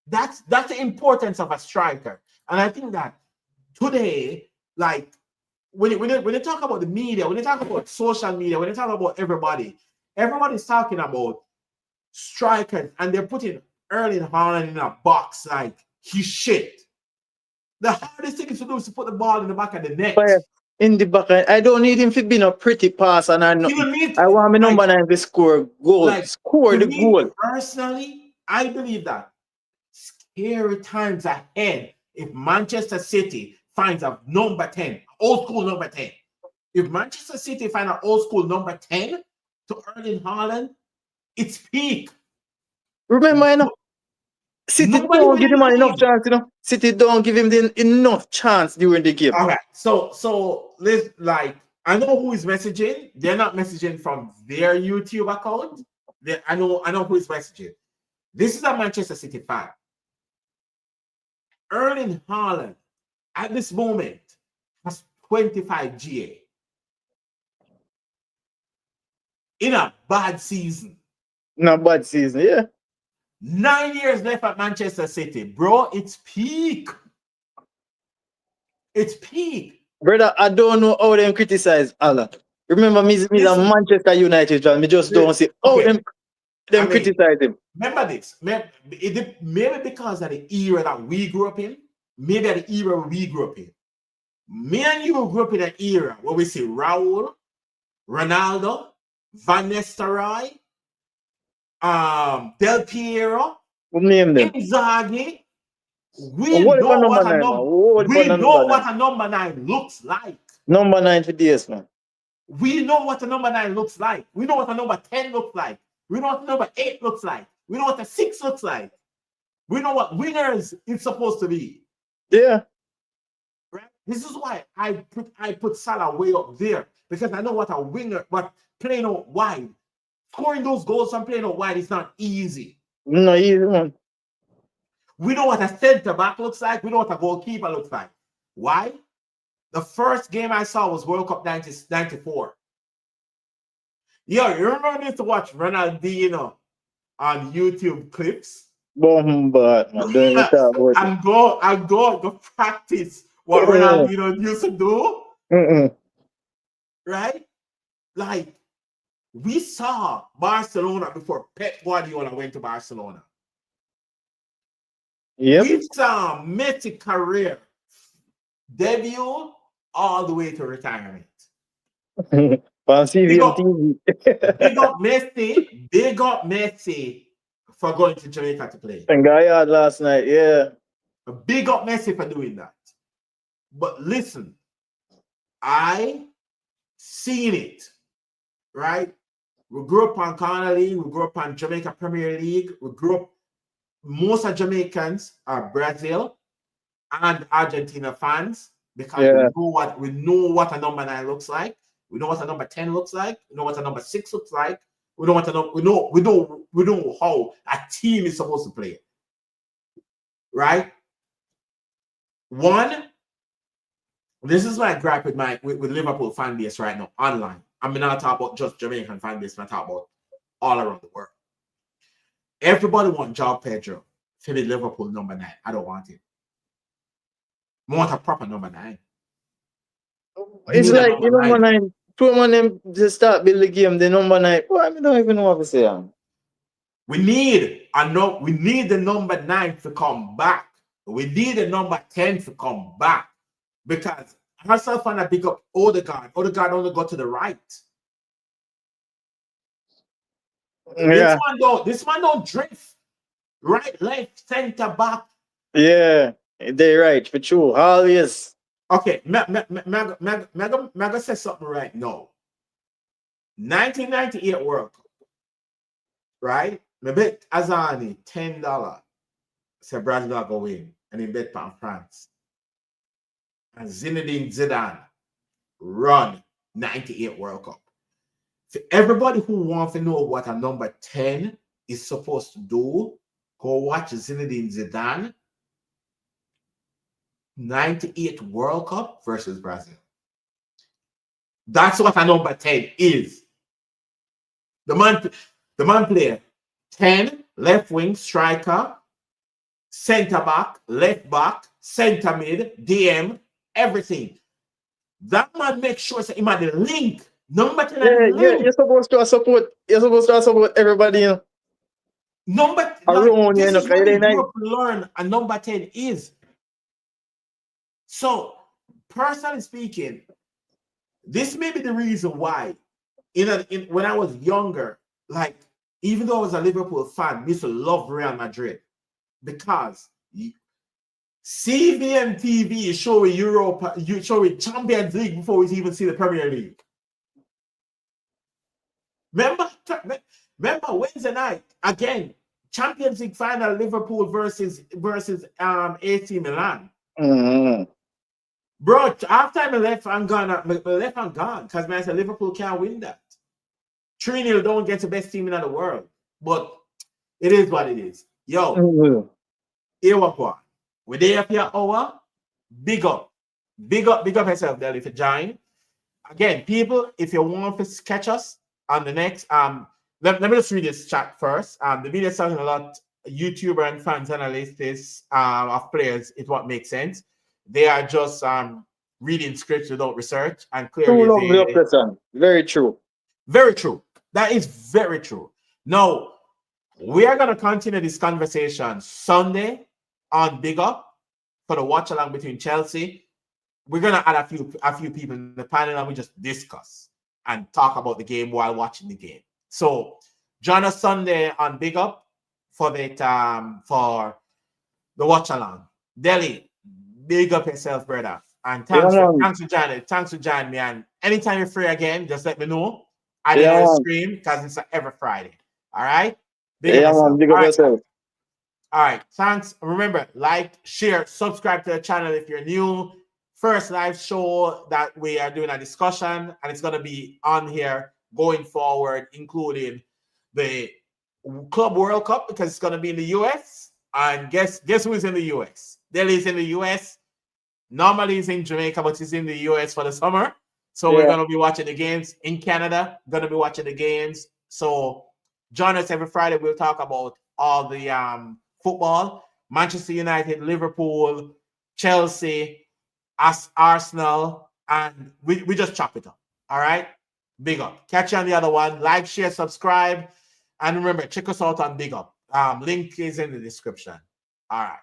Speaker 1: That's the importance of a striker. And I think that today, like, when you talk about the media, when you talk about social media, when you talk about everybody's talking about strikers, and they're putting Erling Haaland in a box like he's shit. The hardest thing to do is to put the ball in the back of the net.
Speaker 2: In the back, I don't need him to be no pretty pass, and I want my number 9 to score goal. Like, score the goal.
Speaker 1: Personally, I believe that scary times ahead if Manchester City finds a number 10, old school number 10. If Manchester City find an old school number 10 to Erling Haaland, it's peak.
Speaker 2: Remember, you know, City don't give him enough chance, you know. City don't give him enough chance during the game.
Speaker 1: All right. So let's, like, I know who is messaging. They're not messaging from their YouTube account. I know who is messaging. This is a Manchester City fan. Erling Haaland at this moment has 25 GA. In a bad season.
Speaker 2: Not bad season, yeah.
Speaker 1: 9 years left at Manchester City, bro. It's peak. It's peak.
Speaker 2: Brother, I don't know how them criticize Allah. Remember, me a Manchester United fan. Me just don't see how them criticize him.
Speaker 1: Remember this. Maybe because of the era that we grew up in. Maybe the era we grew up in. Me and you grew up in an era where we see Raul, Ronaldo, Van Nistelrooy, Del Piero, Inzaghi. We know what a number 9 looks like.
Speaker 2: Number 9 for this, man.
Speaker 1: We know what a number 9 looks like. We know what a number 10 looks like. We know what a number 8 looks like. We know what a 6 looks like. We know what winners is supposed to be.
Speaker 2: Yeah.
Speaker 1: Right? This is why I put Salah way up there, because I know what a winger, but playing out wide, scoring those goals and playing out wide is not easy.
Speaker 2: No, easy, man.
Speaker 1: We know what a center back looks like. We know what a goalkeeper looks like. Why? The first game I saw was World Cup 94. Yo, you remember this to watch Ronaldinho on YouTube clips?
Speaker 2: And
Speaker 1: go practice what Ronaldinho used to do. Right? Like, we saw Barcelona before Pep Guardiola went to Barcelona.
Speaker 2: Yep.
Speaker 1: We saw Messi career debut all the way to retirement. Big up Messi for going to Jamaica to play.
Speaker 2: And guy had last night, yeah.
Speaker 1: Big up Messi for doing that. But listen, I seen it, right? We grew up on Ghana League, we grew up on Jamaica Premier League, we grew up, most of Jamaicans are Brazil and Argentina fans, because we know what a number 9 looks like. We know what a number 10 looks like. We know what a number 6 looks like. We know how a team is supposed to play. Right? One, this is my gripe with Liverpool fan base right now, online. I'm not talking about just Jamaican fan base, I'm talking about all around the world. Everybody wants João Pedro to be Liverpool number 9. I don't want it. I want a proper number 9.
Speaker 2: It's like the number 9. Two of them just start build the game. The number 9. Well, I don't even know what to say.
Speaker 1: We need the number 9 to come back. We need the number 10 to come back, because Arsenal fan that pick up Odegaard. Odegaard only got to the right.
Speaker 2: Yeah.
Speaker 1: This man don't drift. Right, left, center, back.
Speaker 2: Yeah. They're right, for true. Always.
Speaker 1: Okay, Mega says something right now. 1998 World Cup, right? Me bet Azani $10. Say Brazil not go win, and he bet on France. And Zinedine Zidane run 98 World Cup. For everybody who wants to know what a number 10 is supposed to do, go watch Zinedine Zidane 98 World Cup versus Brazil. That's what a number 10 is. The man player 10, left wing, striker, center back, left back, center mid, DM, everything. That man makes sure that he had the link. Number 10
Speaker 2: link. You're supposed to support. You're supposed to support everybody. You know?
Speaker 1: Number
Speaker 2: around,
Speaker 1: this is what you
Speaker 2: grew
Speaker 1: up to learn a number 10 is. So, personally speaking, this may be the reason why, when I was younger, like, even though I was a Liverpool fan, I used to love Real Madrid because CVM TV is showing Europa, you showing Champions League before we even see the Premier League. Remember Wednesday night again, Champions League final, Liverpool versus AC Milan.
Speaker 2: Mm-hmm.
Speaker 1: Bro, after I left and gone because I said Liverpool can't win that. 3-0 don't get the best team in the world. But it is what it is. Yo, here what one. We're there for your hour. Big up yourself, Deli, for join. Again, people, if you want to catch us on the next, let me just read this chat first. The video is talking a lot. YouTuber and fans analysts of players is what makes sense. They are just reading scripts without research, and clearly
Speaker 2: very true.
Speaker 1: Very true. That is very true. Now, we are going to continue this conversation Sunday on Big Up for the watch along between Chelsea. We're going to add a few people in the panel, and we just discuss and talk about the game while watching the game. So, join us Sunday on Big Up for the watch along. Deli, big up yourself, brother. And thanks for joining me. And anytime you're free again, just let me know. I didn't stream because it's every Friday. All right? Big up yourself. All right. Thanks. Remember, like, share, subscribe to the channel if you're new. First live show that we are doing a discussion, and it's going to be on here going forward, including the Club World Cup, because it's going to be in the US. And guess who is in the US? Delhi's in the US. Normally he's in Jamaica, but he's in the US for the summer. So we're going to be watching the games in Canada. Going to be watching the games. So join us every Friday. We'll talk about all the football. Manchester United, Liverpool, Chelsea, Arsenal, and we just chop it up. All right? Big up. Catch you on the other one. Like, share, subscribe. And remember, check us out on Big Up. Link is in the description. All right.